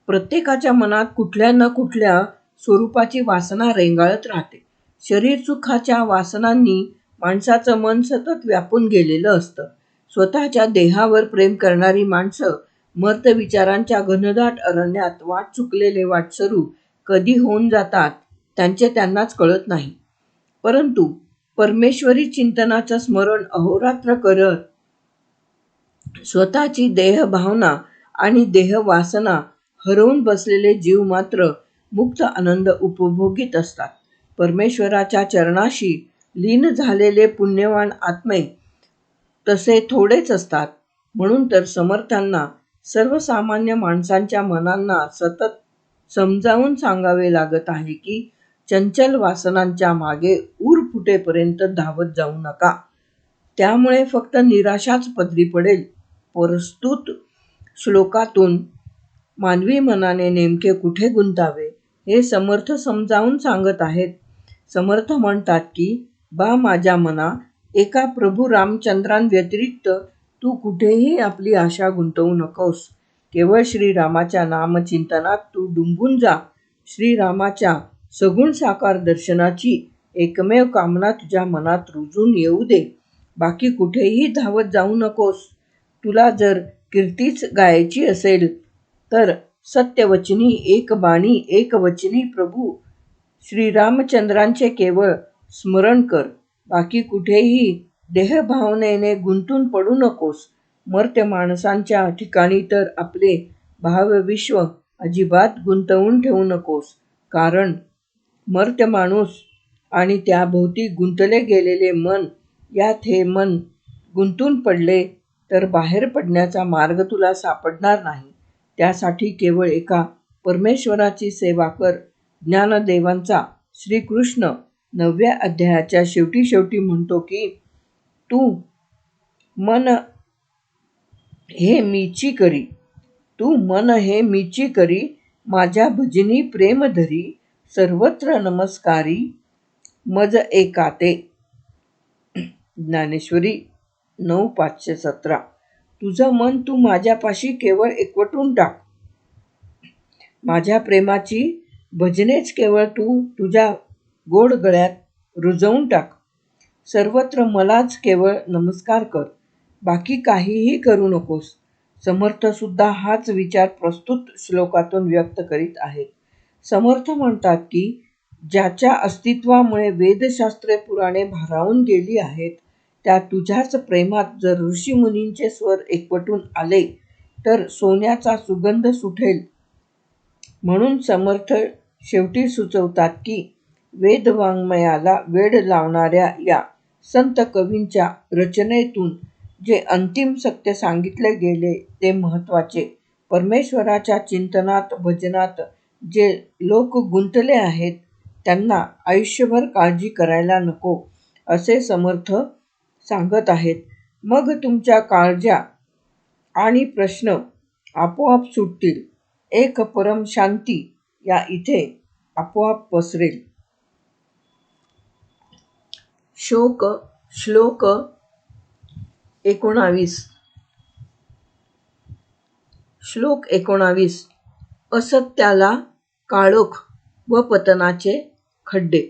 प्रत्येकाच्या मनात कुठल्या न कुठल्या स्वरूपाची वासना रेंगाळत राहते. शरीर सुखाच्या वासनांनी माणसाचं मन सतत व्यापून गेलेलं असतं. स्वतःच्या देहावर प्रेम करणारी माणसं मर्त विचारांच्या घनदाट अरण्यात वाट चुकलेले वाटसरू कधी होऊन जातात त्यांचे त्यांनाच कळत नाही. परंतु परमेश्वरी चिंतनाचं स्मरण अहोरात्र करत स्वतःची देहभावना आणि देहवासना हरवून बसलेले जीव मात्र मुक्त आनंद उपभोगीत असतात. परमेश्वराच्या चरणाशी लीन झालेले पुण्यवान आत्मे तसे थोडेच असतात. म्हणून तर समर्थांना सर्वसामान्य माणसांच्या मनांना सतत समजावून सांगावे लागत आहे की चंचल वासनांच्या मागे ऊर फुटेपर्यंत धावत जाऊ नका. त्यामुळे फक्त निराशाच पदरी पडेल. प्रस्तुत श्लोकातून मानवी मनाने नेमके कुठे गुंतावे हे समर्थ समजावून सांगत आहेत. समर्थ म्हणतात की बा माझ्या मना, एका प्रभू रामचंद्रांव्यतिरिक्त तू कुठेही आपली आशा गुंतवू नकोस. केवळ श्रीरामाच्या नामचिंतनात तू डुंबून जा. श्रीरामाच्या सगुण साकार दर्शनाची एकमेव कामना तुझ्या मनात रुजून येऊ दे. बाकी कुठेही धावत जाऊ नकोस. तुला जर कीर्तीच गायची असेल तर सत्यवचनी एकबाणी एकवचनी प्रभू श्रीरामचंद्रांचे केवळ स्मरण कर. बाकी कुठेही देहभावनेने गुंतून पडू नकोस. मर्त्य माणसांच्या ठिकाणी तर आपले भावविश्व अजिबात गुंतवून ठेवू नकोस. कारण मर्त्य माणूस आणि त्याभोवती गुंतले गेलेले मन, यात हे मन गुंतून पडले तर बाहेर पडण्याचा मार्ग तुला सापडणार नाही. त्यासाठी केवळ एका परमेश्वराची सेवा कर. ज्ञानदेवांचा श्रीकृष्ण 9व्या अध्यायाच्या शेवटी म्हणतो की तू मन हे मीची करी, तू मन हे मीची करी, माझ्या भजनी प्रेम धरी, सर्वत्र नमस्कारी मज एकाते. ज्ञानेश्वरी 9:517. तुझं मन तू माझ्यापाशी केवळ एकवटून टाक. माझ्या प्रेमाची भजनेच केवळ तू तुझ्या गोड गळ्यात रुजवून टाक. सर्वत्र मलाच केवळ नमस्कार कर. बाकी काहीही करू नकोस. समर्थसुद्धा हाच विचार प्रस्तुत श्लोकातून व्यक्त करीत आहेत. समर्थ म्हणतात की ज्याच्या अस्तित्वामुळे वेदशास्त्रे पुराणे भारावून गेली आहेत, त्या तुझ्याच प्रेमात जर ऋषीमुनींचे स्वर एकवटून आले तर सोन्याचा सुगंध सुटेल. म्हणून समर्थ शेवटी सुचवतात की वेदवाङ्मयाला वेड लावणाऱ्या या संत कवींच्या रचनेतून जे अंतिम सत्य सांगितले गेले ते महत्त्वाचे. परमेश्वराच्या चिंतनात भजनात जे लोक गुंतले आहेत त्यांना आयुष्यभर काळजी करायला नको, असे समर्थ सांगत आहेत. मग तुमच्या काळज्या आणि प्रश्न आपोआप सुटतील. एक परम शांती या इथे आपोआप पसरेल. श्लोक 19. श्लोक 19. असत्याला काळोख व पतनाचे खड्डे.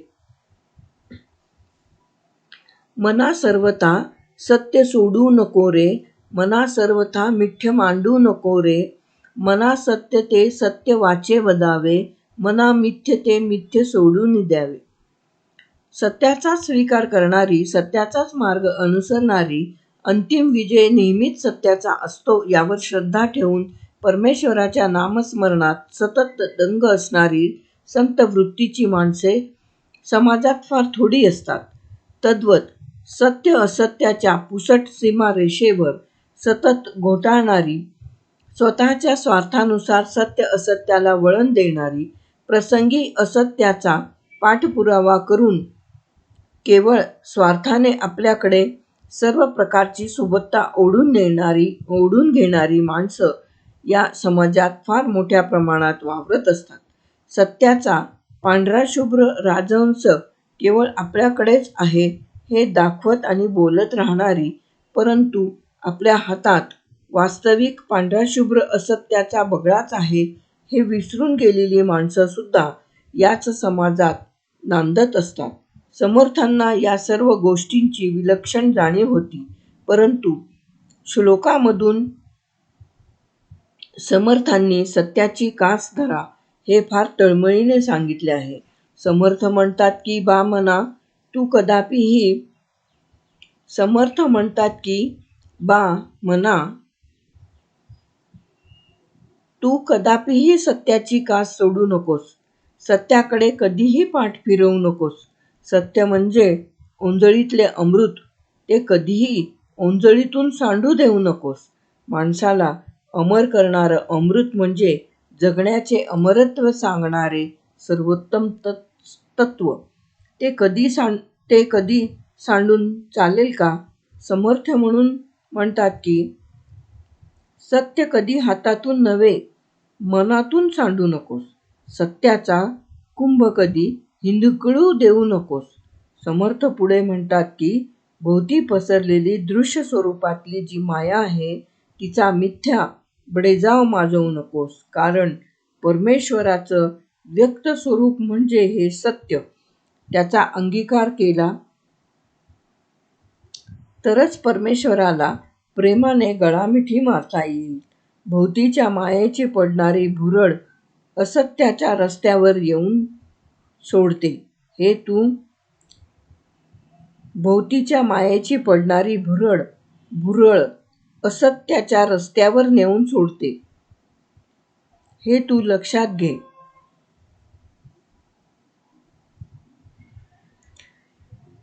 मना सर्वथा सत्य सोडू नको रे, मना सर्वथा मिथ्य मांडू नको रे. मना सत्य ते सत्य वाचे वदावे. मना मिथ्य ते मिथ्य सोडून द्यावे. सत्याचा स्वीकार करणारी, सत्याचाच मार्ग अनुसरणारी, अंतिम विजय नेहमीच सत्याचा असतो यावर श्रद्धा ठेवून परमेश्वराच्या नामस्मरणात सतत दंग असणारी संत वृत्तीची माणसे समाजात फार थोडी असतात. तद्वत सत्य असत्याच्या पुसट सीमारेषेवर सतत घोटाळणारी, स्वतःच्या स्वार्थानुसार सत्य असत्याला वळण देणारी, प्रसंगी असत्याचा पाठपुरावा करून केवळ स्वार्थाने आपल्याकडे सर्व प्रकारची सुबत्ता ओढून घेणारी माणसं या समाजात फार मोठ्या प्रमाणात वावरत असतात. सत्याचा पांढराशुभ्र राजहंस केवळ आपल्याकडेच आहे हे दाखवत आणि बोलत राहणारी, परंतु आपल्या हातात वास्तविक पांढराशुभ्र असत्याचा बगळाच आहे हे विसरून गेलेली माणसं सुद्धा याच समाजात नांदत असतात. समर्थांना या सर्व गोष्टींची विलक्षण जाणीव होती, परंतु श्लोकामधून समर्थांनी सत्याची कास धरा हे फार तळमळीने सांगितले आहे. समर्थ म्हणतात की बा मना तू कदापिही समर्थ म्हणतात की बा मना तू कदापिही सत्याची कास सोडू नकोस. सत्याकडे कधीही पाठ फिरवू नकोस. सत्य म्हणजे ओंजळीतले अमृत, ते कधीही ओंजळीतून सांडू देऊ नकोस. माणसाला अमर करणारं अमृत म्हणजे जगण्याचे अमरत्व सांगणारे सर्वोत्तम तत्व. ते कधी सांडून चालेल का? समर्थ म्हणतात की सत्य कधी हातातून नव्हे मनातून सांडू नकोस. सत्याचा कुंभ कधी हिंदकळू देऊ नकोस. समर्थ पुढे म्हणतात की भोवती पसरलेली दृश्य स्वरूपातली जी माया आहे तिचा मिथ्या बडेजाव माजवू नकोस, कारण परमेश्वराचं व्यक्त स्वरूप म्हणजे हे सत्य. त्याचा अंगीकार केला तरच परमेश्वराला प्रेमाने गळामिठी मारता येईल. भोवतीच्या मायेची पडणारी भुरळ असत्याच्या रस्त्यावर येऊन सोडते. भोवतीच्या मायेची पडणारी भुरळ असत्याच्या रस्त्यावर नेऊन सोडते, हे तू लक्षात घे.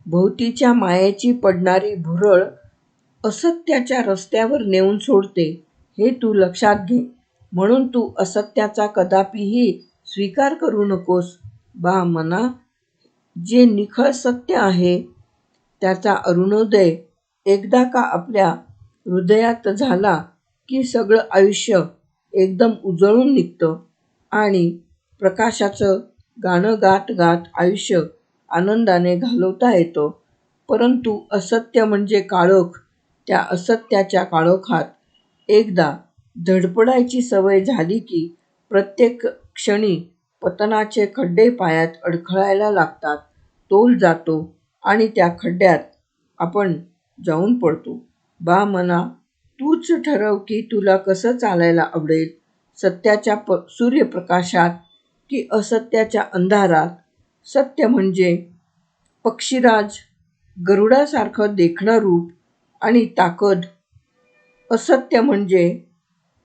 भोवतीच्या मायेची पडणारी भुरळ असत्याच्या रस्त्यावर नेऊन सोडते, हे तू लक्षात घे. म्हणून तू असत्याचा कदापिही स्वीकार करू नकोस. बा मना, जे निखळ सत्य आहे त्याचा अरुणोदय एकदा का आपल्या हृदयात झाला की सगळं आयुष्य एकदम उजळून निघतं आणि प्रकाशाचं गाणं गात गात आयुष्य आनंदाने घालवता येतं. परंतु असत्य म्हणजे काळोख. त्या असत्याच्या काळोखात एकदा धडपडायची सवय झाली की प्रत्येक क्षणी पतनाचे खड्डे पायात अडखळायला लागतात, तोल जातो आणि त्या खड्ड्यात आपण जाऊन पडतो. बा मना, तूच ठरव की तुला कसं चालायला आवडेल, सत्याच्या सूर्यप्रकाशात की असत्याच्या अंधारात. सत्य म्हणजे पक्षीराज गरुडासारखं देखणं रूप आणि ताकद. असत्य म्हणजे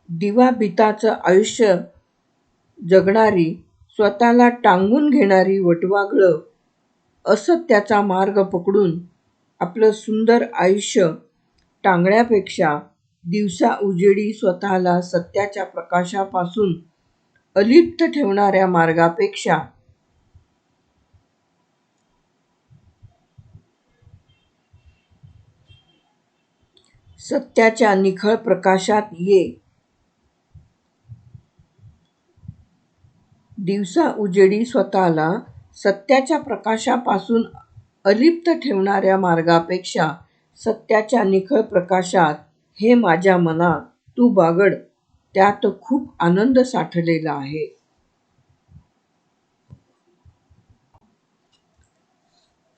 दिवाभिताचं आयुष्य जगणारी, स्वतःला टांगून घेणारी वटवाघळं. असत्याचा मार्ग पकडून आपलं सुंदर आयुष्य टांगण्यापेक्षा दिवसा उजेडी स्वतःला सत्याच्या प्रकाशापासून अलिप्त ठेवणाऱ्या मार्गापेक्षा सत्याच्या निखळ प्रकाशात ये. दिवसा उजेडी स्वतःला सत्याच्या प्रकाशापासून अलिप्त ठेवणाऱ्या मार्गापेक्षा सत्याच्या निखळ प्रकाशात हे माझ्या मना तू बागड, त्यात खूप आनंद साठलेला आहे.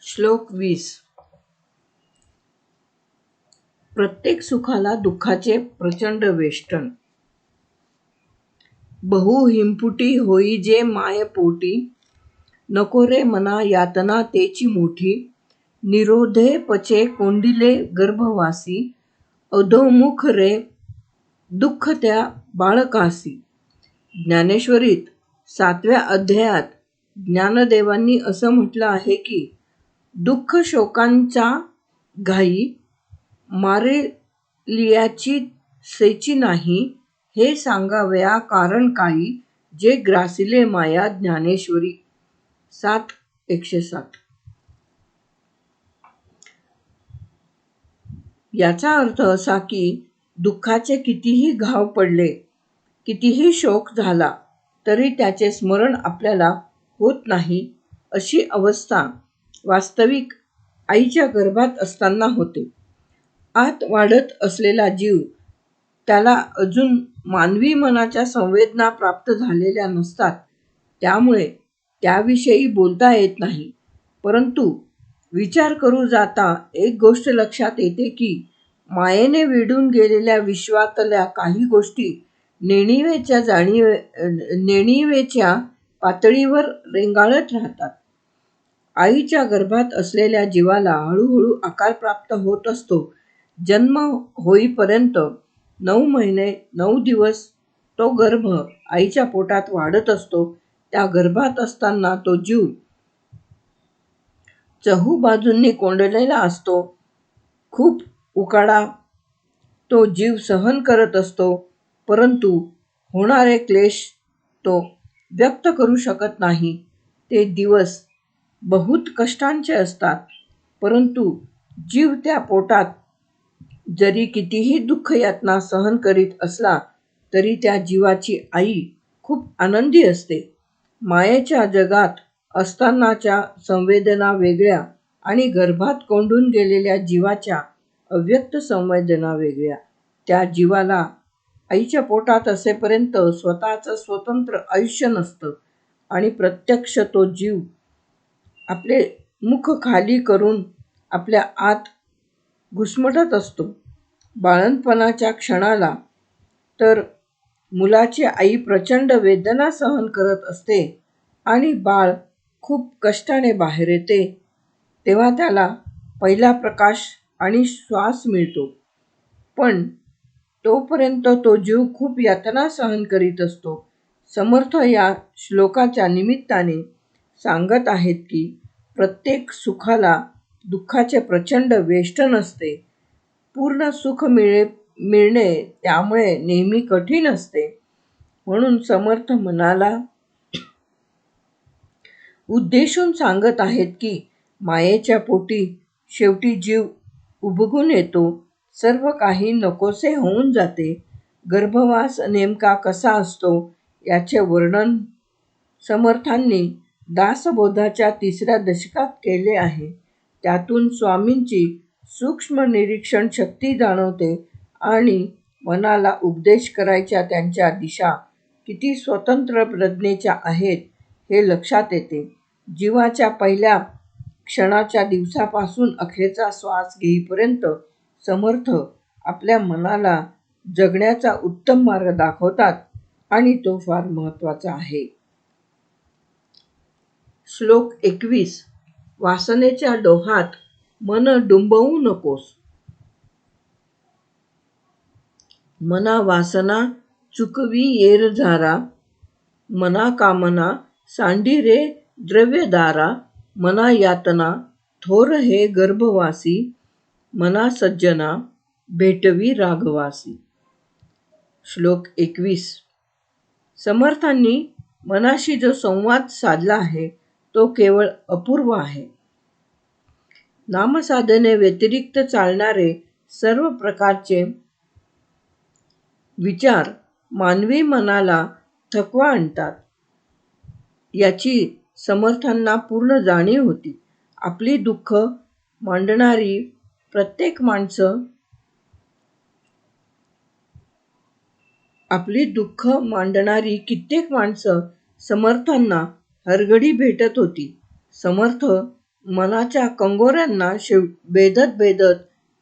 श्लोक 20. प्रत्येक सुखाला दुःखाचे प्रचंड वेष्टन. बहु हिमपुटी होई जे माय पोटी, नको रे मना यातना तेची मोठी. निरोधे पचे कोंडिले गर्भवासी, अधोमुख रे दुःख त्या बाळकासी. ज्ञानेश्वरीत 7व्या अध्यायात ज्ञानदेवांनी असं म्हटलं आहे की दुःख शोकांचा घाई, मारेलियाची सेची नाही, हे सांगावया कारण काही, जे ग्रासिले माया ज्ञानेश्वरी 7:107. याचा अर्थ असा की दुःखाचे कितीही घाव पडले, कितीही शोक झाला तरी त्याचे स्मरण आपल्याला होत नाही. अशी अवस्था वास्तविक आईच्या गर्भात असताना होते. आत वाढत असलेला जीव, त्याला अजून मानवी मनाच्या संवेदना प्राप्त झालेल्या नसतात, त्यामुळे त्याविषयी बोलता येत नाही. परंतु विचार करू जाता एक गोष्ट लक्षात येते की मायेने वेढून गेलेल्या विश्वातल्या काही गोष्टी नेणिवेच्या पातळीवर रेंगाळत राहतात. आईच्या गर्भात असलेल्या जीवाला हळूहळू आकार प्राप्त होत असतो. जन्म होईपर्यंत 9 महिने 9 दिवस तो गर्भ आईच्या पोटात वाढत असतो. त्या गर्भात असताना तो जीव चहूबाजूंनी कोंडलेला असतो. खूप उकाडा तो जीव सहन करत असतो, परंतु होणारे क्लेश तो व्यक्त करू शकत नाही. ते दिवस बहुत कष्टांचे असतात. परंतु जीव त्या पोटात जरी कितीही दुःख यातना सहन करीत असला तरी त्या जीवाची आई खूप आनंदी असते. मायेच्या जगात असतानाच्या संवेदना वेगळ्या आणि गर्भात कोंडून गेलेल्या जीवाच्या अव्यक्त संवेदना वेगळ्या. त्या जीवाला आईच्या पोटात असेपर्यंत स्वतःचं स्वतंत्र आयुष्य नसतं आणि प्रत्यक्ष तो जीव आपले मुख खाली करून आपल्या आत घुसमटत असतो. बाळंतपणाच्या क्षणाला तर मुलाची आई प्रचंड वेदना सहन करत असते आणि बाळ खूप कष्टाने बाहेर येते, तेव्हा त्याला पहिला प्रकाश आणि श्वास मिळतो. पण तोपर्यंत तो जीव खूप यातना सहन करीत असतो. समर्थ या श्लोकाच्या निमित्ताने सांगत आहेत की प्रत्येक सुखाला दुःखाचे प्रचंड वेष्टन असते. पूर्ण सुख मिळणे त्यामुळे नेहमी कठीण असते. म्हणून समर्थ मनाला उद्देशून सांगत आहेत की मायेच्या पोटी शेवटी जीव उबगून येतो, सर्व काही नकोसे होऊन जाते. गर्भवास नेमका कसा असतो याचे वर्णन समर्थांनी दासबोधाच्या 3ऱ्या दशकात केले आहे. त्यातून स्वामींची सूक्ष्म निरीक्षण शक्ती जाणवते आणि मनाला उपदेश करायच्या त्यांच्या दिशा किती स्वतंत्र प्रज्ञेच्या आहेत हे लक्षात येते. जीवाच्या पहिल्या क्षणाच्या दिवसापासून अखेरचा श्वास घेईपर्यंत समर्थ आपल्या मनाला जगण्याचा उत्तम मार्ग दाखवतात आणि तो फार महत्त्वाचा आहे. श्लोक 21. वासनेच्या डोहात मन डुंबवू नकोस. मना वासना चुकवी येर झारा, मना कामना सांडी रे द्रव्यदारा. मना यातना थोर हे गर्भवासी, मना सज्जना भेटवी राघवासी. श्लोक 21. समर्थांनी मनाशी जो संवाद साधला आहे तो केवळ अपूर्व आहे. नामसाधने व्यतिरिक्त चालणारे सर्व प्रकारचे विचार मानवी मनाला थकवा आणतात, याची समर्थांना पूर्ण जाणीव होती. आपली दुःख मांडणारी कित्येक माणसं समर्थांना हरघडी भेटत होती. समर्थ मनाच्या कंगोऱ्यांना बेधत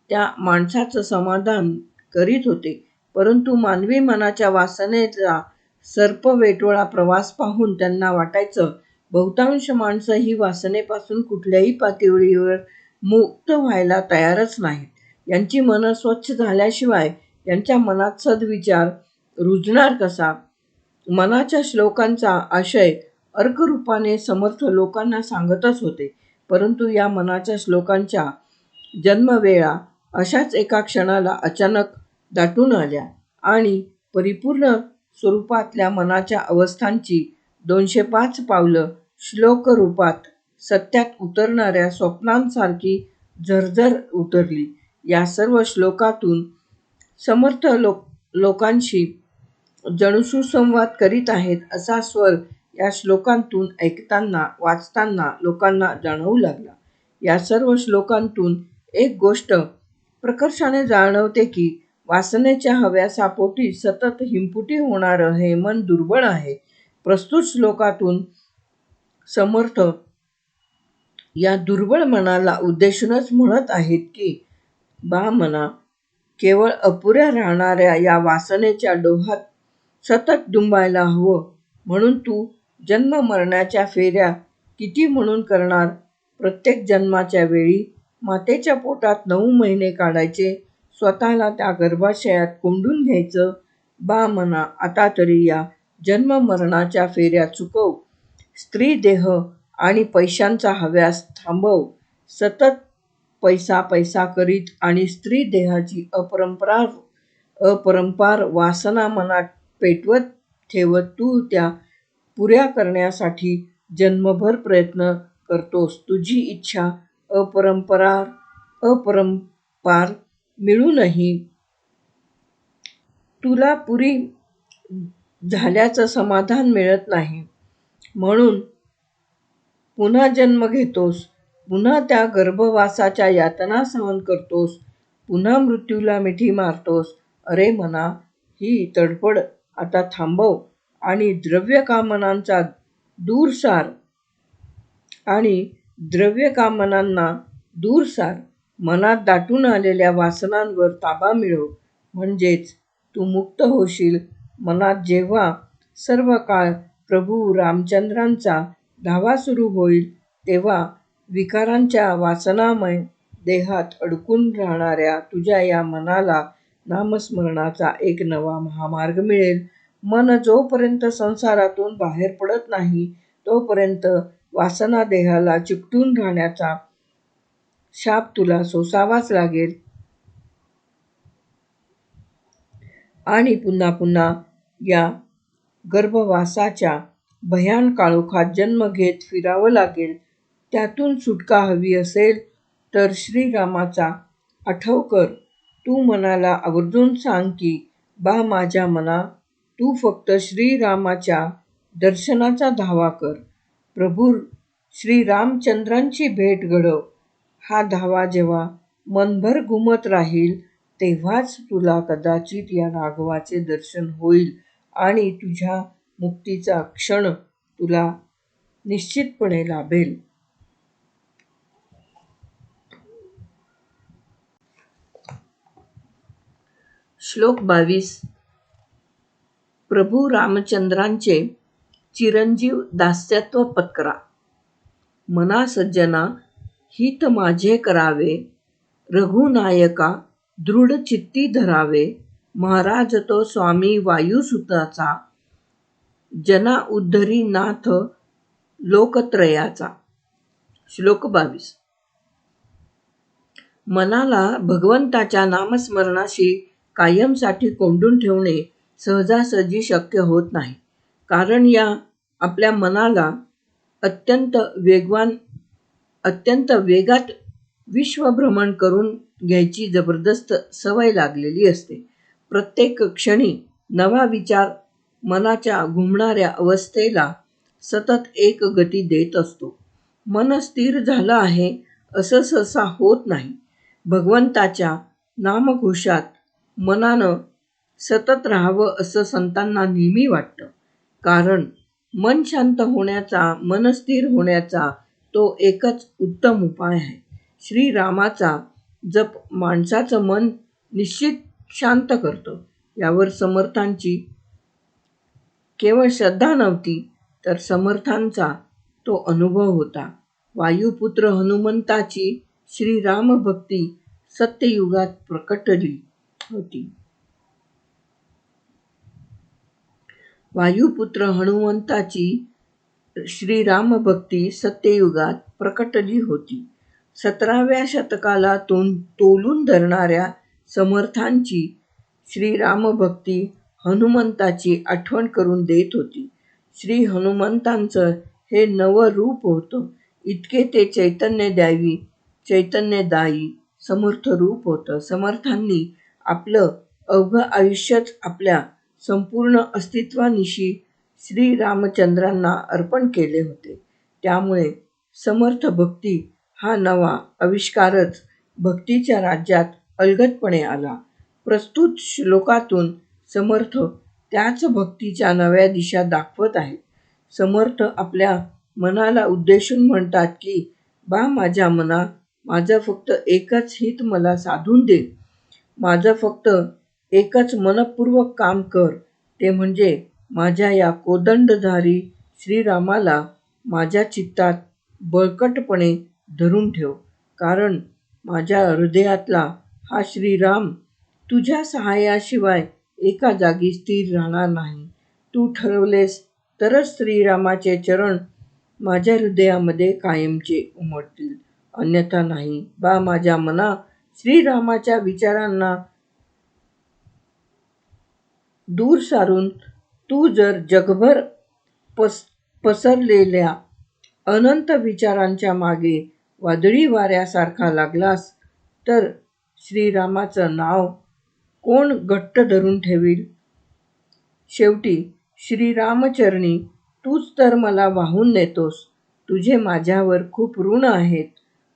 त्या माणसाचं समाधान करीत होते. परंतु मानवी मनाच्या वासनेचा सर्पवेटोळा प्रवास पाहून त्यांना वाटायचं, बहुतांश माणसं ही वासनेपासून कुठल्याही पातळीवर मुक्त व्हायला तयारच नाहीत. यांची मनं स्वच्छ झाल्याशिवाय यांच्या मनात सद्विचार रुजणार कसा? मनाच्या श्लोकांचा आशय अर्करूपाने समर्थ लोकांना सांगतच होते. परंतु या मनाच्या श्लोकांच्या जन्मवेळा अशाच एका क्षणाला अचानक दाटून आल्या आणि परिपूर्ण स्वरूपातल्या मनाच्या अवस्थांची 205 पावलं श्लोकरूपात सत्यात उतरणाऱ्या स्वप्नांसारखी झरझर उतरली. या सर्व श्लोकातून समर्थ लोकांशी जणू सुसंवाद करीत आहेत असा स्वर या श्लोकांतून ऐकताना वाचताना लोकांना जाणवू लागला. या सर्व श्लोकांतून एक गोष्ट प्रकर्षाने जाणवते की वासनेच्या हव्यासापोटी सतत हिमपुटी होणारं हे मन दुर्बळ आहे. प्रस्तुत श्लोकातून समर्थ या दुर्बळ मनाला उद्देशूनच म्हणत आहेत की, बा मना, केवळ अपुऱ्या राहणाऱ्या या वासनेच्या डोहात सतत डुंबायला हवं म्हणून तू जन्म मरणाच्या फेऱ्या किती म्हणून करणार? प्रत्येक जन्माच्या वेळी मातेच्या पोटात 9 महिने काढायचे, स्वतःला त्या गर्भाशयात कोंडून घ्यायचं. बा मना, आता तरी या जन्म मरणाच्या फेऱ्या चुकव. स्त्री देह आणि पैशांचा हव्यास थांबव. सतत पैसा पैसा करीत आणि स्त्री देहाची अपरंपार वासना मनात पेटवत ठेवत तू त्या पुऱ्या करण्यासाठी जन्मभर प्रयत्न करतोस. तुझी इच्छा अपरंपार मिळूनही तुला पुरी झाल्याचं समाधान मिळत नाही, म्हणून पुन्हा जन्म घेतोस, पुन्हा त्या गर्भवासाच्या यातना सहन करतोस, पुन्हा मृत्यूला मिठी मारतोस. अरे मना, ही तडफड आता थांबव आणि द्रव्यकामनांना दूर सार. मनात दाटून आलेल्या वासनांवर ताबा मिळव, म्हणजेच तू मुक्त होशील. मनात जेव्हा सर्व काळ प्रभू रामचंद्रांचा धावा सुरू होईल, तेव्हा विकारांच्या वासनामय देहात अडकून राहणाऱ्या तुझ्या या मनाला नामस्मरणाचा एक नवा महामार्ग मिळेल. मन जोपर्यंत संसारातून बाहेर पडत नाही, तोपर्यंत वासना देहाला चिकटून राहण्याचा शाप तुला सोसावाच लागेल आणि पुन्हा पुन्हा या गर्भवासाच्या भयान काळोखात जन्म घेत फिरावं लागेल. त्यातून सुटका हवी असेल तर श्रीरामाचा आठव कर. तू मनाला आवर्जून सांग की, बा माझ्या मना, तू फक्त श्रीरामाच्या दर्शनाचा धावा कर. प्रभू श्रीरामचंद्रांची भेट घडव. हा धावा जेव्हा मनभर घुमत राहील, तेव्हाच तुला कदाचित या राघवाचे दर्शन होईल आणि तुझ्या मुक्तीचा क्षण तुला निश्चितपणे लाभेल. श्लोक 22. प्रभू रामचंद्रांचे चिरंजीव दास्यत्व पत्करा. मना सज्जना, हित माझे करावे, रघुनायका दृढ चित्ती धरावे. महाराज तो स्वामी वायुसुताचा, जना उद्धरी नाथ लोकत्रयाचा. श्लोक 22. मनाला भगवंताच्या नामस्मरणाशी कायमसाठी कोंडून ठेवणे सहजासहजी शक्य होत नाही. कारण या आपल्या मनाला अत्यंत वेगात विश्वभ्रमण करून घ्यायची जबरदस्त सवय लागलेली असते. प्रत्येक क्षणी नवा विचार मनाच्या घुमणाऱ्या अवस्थेला सतत एक गती देत असतो. मन स्थिर झालं आहे असं सहसा होत नाही. भगवंताच्या नामघोषात मनानं सतत राहावं असं संतांना नेहमी वाटतं. कारण मन शांत होण्याचा, मन स्थिर होण्याचा तो एकच उत्तम उपाय आहे. श्रीरामाचा जप माणसाचं मन निश्चित शांत करतो. यावर समर्थांची केवळ श्रद्धा नव्हती, तर समर्थांचा तो अनुभव होता. वायुपुत्र हनुमंताची श्रीरामभक्ती सत्ययुगात प्रकटली होती. वायुपुत्र हनुमंताची श्रीरामभक्ती सत्ययुगात प्रकटली होती. 17व्या शतकाला तोलून धरणाऱ्या समर्थांची श्रीरामभक्ती हनुमंताची आठवण करून देत होती. श्री हनुमंतांचं हे नवं रूप होतं. इतके ते चैतन्यदायी समर्थ रूप होतं. समर्थांनी आपलं अवघं आयुष्यच आपल्या संपूर्ण अस्तित्वानिशी श्रीरामचंद्रांना अर्पण केले होते. त्यामुळे समर्थ भक्ती हा नवा आविष्कारच भक्तीच्या राज्यात अलगदपणे आला. प्रस्तुत श्लोकातून समर्थ त्याच भक्तीच्या नव्या दिशा दाखवत आहेत. समर्थ आपल्या मनाला उद्देशून म्हणतात की, बा माझ्या मना, माझं फक्त एकच हित मला साधून दे. माझं फक्त एकच मनपूर्वक काम कर, ते म्हणजे माझ्या या कोदंडधारी श्रीरामाला माझ्या चित्तात बळकटपणे धरून ठेव. कारण माझ्या हृदयातला हा श्रीराम तुझ्या सहाय्याशिवाय एका जागी स्थिर राहणार नाही. तू ठरवलेस तरच श्रीरामाचे चरण माझ्या हृदयामध्ये कायमचे उमटतील, अन्यथा नाही. बा माझ्या मना, श्रीरामाच्या विचारांना दूर सारून तू जर जगभर पसरलेल्या अनंत विचारांच्या मागे वादळी वाऱ्यासारखा लागलास, तर श्रीरामाचं नाव कोण घट्ट धरून ठेवील? शेवटी श्रीरामचरणी तूच तर मला वाहून नेतोस. तुझे माझ्यावर खूप ऋण आहेत,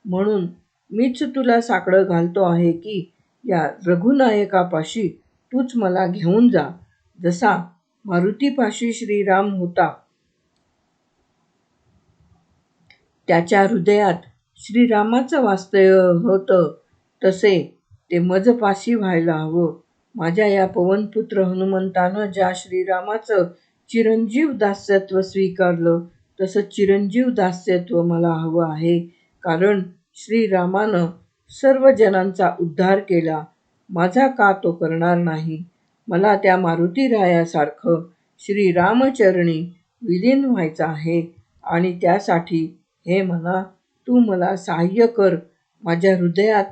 म्हणून मीच तुला साकडं घालतो आहे की या रघुनायकापाशी तूच मला घेऊन जा. जसा मारुतीपाशी श्रीराम होता, त्याच्या हृदयात श्रीरामाचं वास्तव्य होतं, तसे ते मजपाशी व्हायला हवं. माझ्या या पवनपुत्र हनुमंतानं ज्या श्रीरामाचं चिरंजीव दास्यत्व स्वीकारलं, तसं चिरंजीव दास्यत्व मला हवं आहे. कारण श्रीरामानं सर्व जनांचा उद्धार केला, माझा का तो करणार नाही? मला त्या मारुतीरायासारखं श्रीरामचरणी विलीन व्हायचं आहे. आणि त्यासाठी हे म्हणा, तू मला सहाय्य कर. माझ्या हृदयात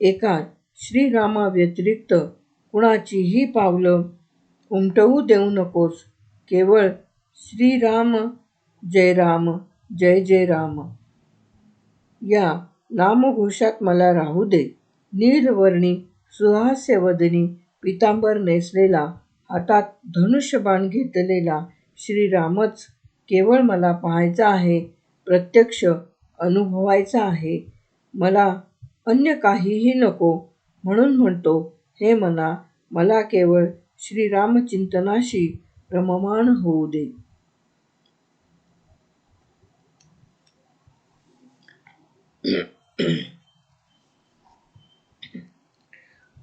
एका श्रीरामाव्यतिरिक्त कुणाचीही पावलं उमटवू देऊ नकोस. केवळ श्रीराम जय जय राम या नामघोषात मला राहू दे. नीलवर्णी सुहास्यवदनी पितांबर नेसलेला, हातात धनुष्यबाण घेतलेला श्रीरामच केवळ मला पाहायचा आहे, प्रत्यक्ष अनुभवायचा आहे. मला अन्य काहीही नको. म्हणून म्हणतो, हे मना, मला केवळ श्रीरामचिंतनाशी रममाण होऊ दे.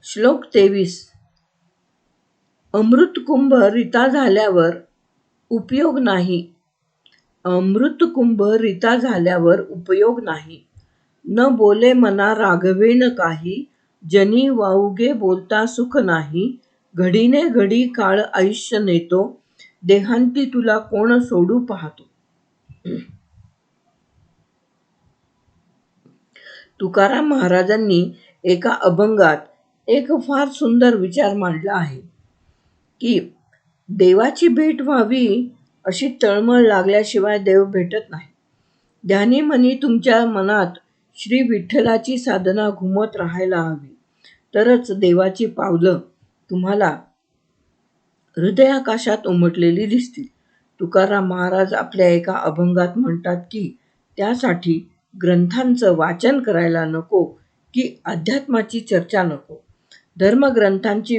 श्लोक 23. अमृतकुंभ रिता झाल्यावर उपयोग नाही. अमृतकुंभ रिता झाल्यावर उपयोग नाही. न बोले मना राघवेन काही, जनी वाऊगे बोलता सुख नाही. घडीने घडी काळ आयुष्य नेतो, देहांती तुला कोण सोडू पाहतो. तुकाराम महाराजांनी एका अभंगात एक फार सुंदर विचार मांडला आहे की, देवाची भेट व्हावी अशी तळमळ लागल्याशिवाय देव भेटत नाही. ध्यानीमनी तुमच्या मनात श्री विठ्ठलाची साधना घुमत राहायला हवी, तरच देवाची पावलं तुम्हाला हृदयाकाशात उमटलेली दिसतील. तुकाराम महाराज आपल्या एका अभंगात म्हणतात की, त्यासाठी ग्रंथांचं वाचन करायला नको की अध्यात्माची चर्चा नको, धर्मग्रंथांची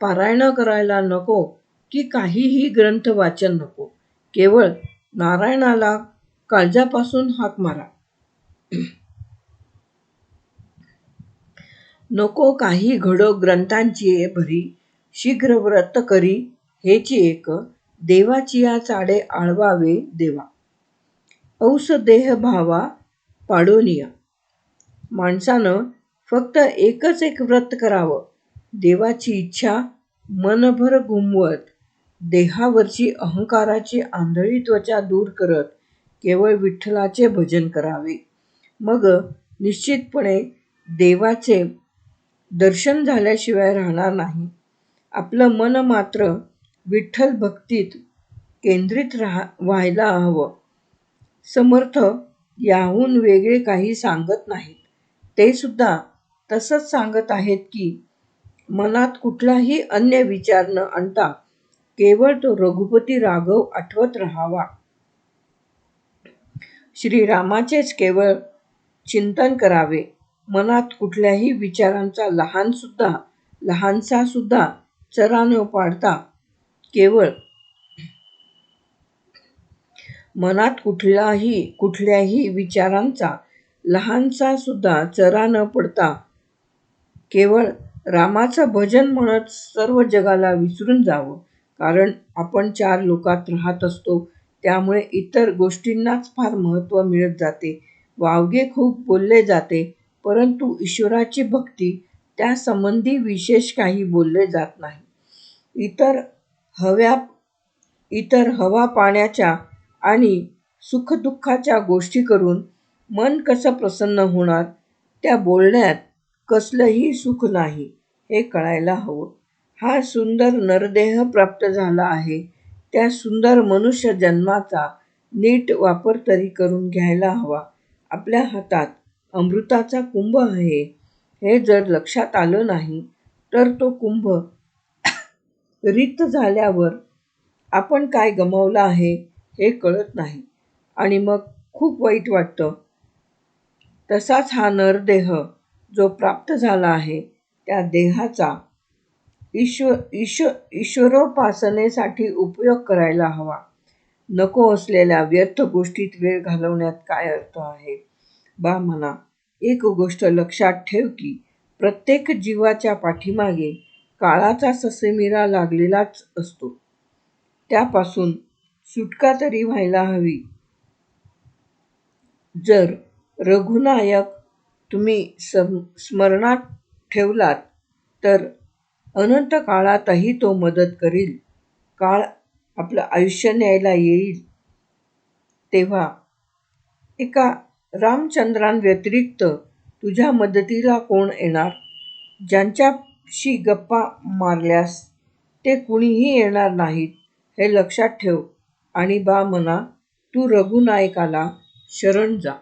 पारायणं करायला नको की काहीही ग्रंथ वाचन नको. केवळ नारायणाला काळजापासून हाक मारा. नको काही घडो ग्रंथांची भरी, शीघ्र व्रत करी हेची एक, देवाची या चाडे आळवावे देवा. औस देह भावा पाडोनिया. माणसानं फक्त एकच एक व्रत करावं, देवाची इच्छा मनभर घुमवत, देहावरची अहंकाराची आंधळी त्वचा दूर करत केवळ विठ्ठलाचे भजन करावे. मग निश्चितपणे देवाचे दर्शन झाल्याशिवाय राहणार नाही. आपलं मन मात्र विठ्ठल भक्तीत केंद्रित व्हायला हवं. समर्थ याहून वेगळे काही सांगत नाहीत. ते सुद्धा तसंच सांगत आहेत की मनात कुठलाही अन्य विचार न आणता केवळ तो रघुपती राघव आठवत राहावा. श्रीरामाचेच केवळ चिंतन करावे. मनात कुठल्याही विचारांचा लहानसा सुद्धा चरा न पाडता केवळ मनात कुठल्याही विचारांचा लहानसा सुद्धा चरा न पडता केवळ रामाचं भजन म्हणत सर्व जगाला विसरून जावं. कारण आपण 4 लोकात राहत असतो, त्यामुळे इतर गोष्टींनाच फार महत्त्व मिळत जाते. वावगे खूप बोलले जाते, परंतु ईश्वराची भक्ती त्यासंबंधी विशेष काही बोलले जात नाही. इतर हवा पाण्याच्या आणि सुखदुःखाच्या गोष्टी करून मन कसं प्रसन्न होणार, त्या बोलण्यात कसलंही सुख नाही, हे कळायला हवं. हा सुंदर नरदेह प्राप्त झाला आहे, त्या सुंदर मनुष्य जन्माचा नीट वापर तरी करून घ्यायला हवा. आपल्या हातात अमृताचा कुंभ आहे, हे जर लक्षात आलं नाही तर तो कुंभ रिक्त झाल्यावर आपण काय गमावलं आहे हे कळत नाही आणि मग खूप वाईट वाटतं. तसाच हा नरदेह जो प्राप्त झाला आहे, त्या देहाचा ईश्वरोपासनेसाठी उपयोग करायला हवा. नको असलेल्या व्यर्थ गोष्टीत वेळ घालवण्यात काय अर्थ आहे? बा म्हणा, एक गोष्ट लक्षात ठेव की प्रत्येक जीवाच्या पाठीमागे काळाचा ससेमिरा लागलेलाच असतो. त्यापासून सुटका तरी व्हायला हवी. जर रघुनायक तुम्ही स्मरणात ठेवलात तर अनंत काळातही तो मदत करील. काळ आपलं आयुष्य न्यायला येईल तेव्हा एका रामचंद्रांव्यतिरिक्त तुझ्या मदतीला कोण येणार? ज्यांच्याशी गप्पा मारल्यास ते कुणीही येणार नाहीत, हे लक्षात ठेव आणि बा म्हणा, तू रघुनायकाला शरण जा.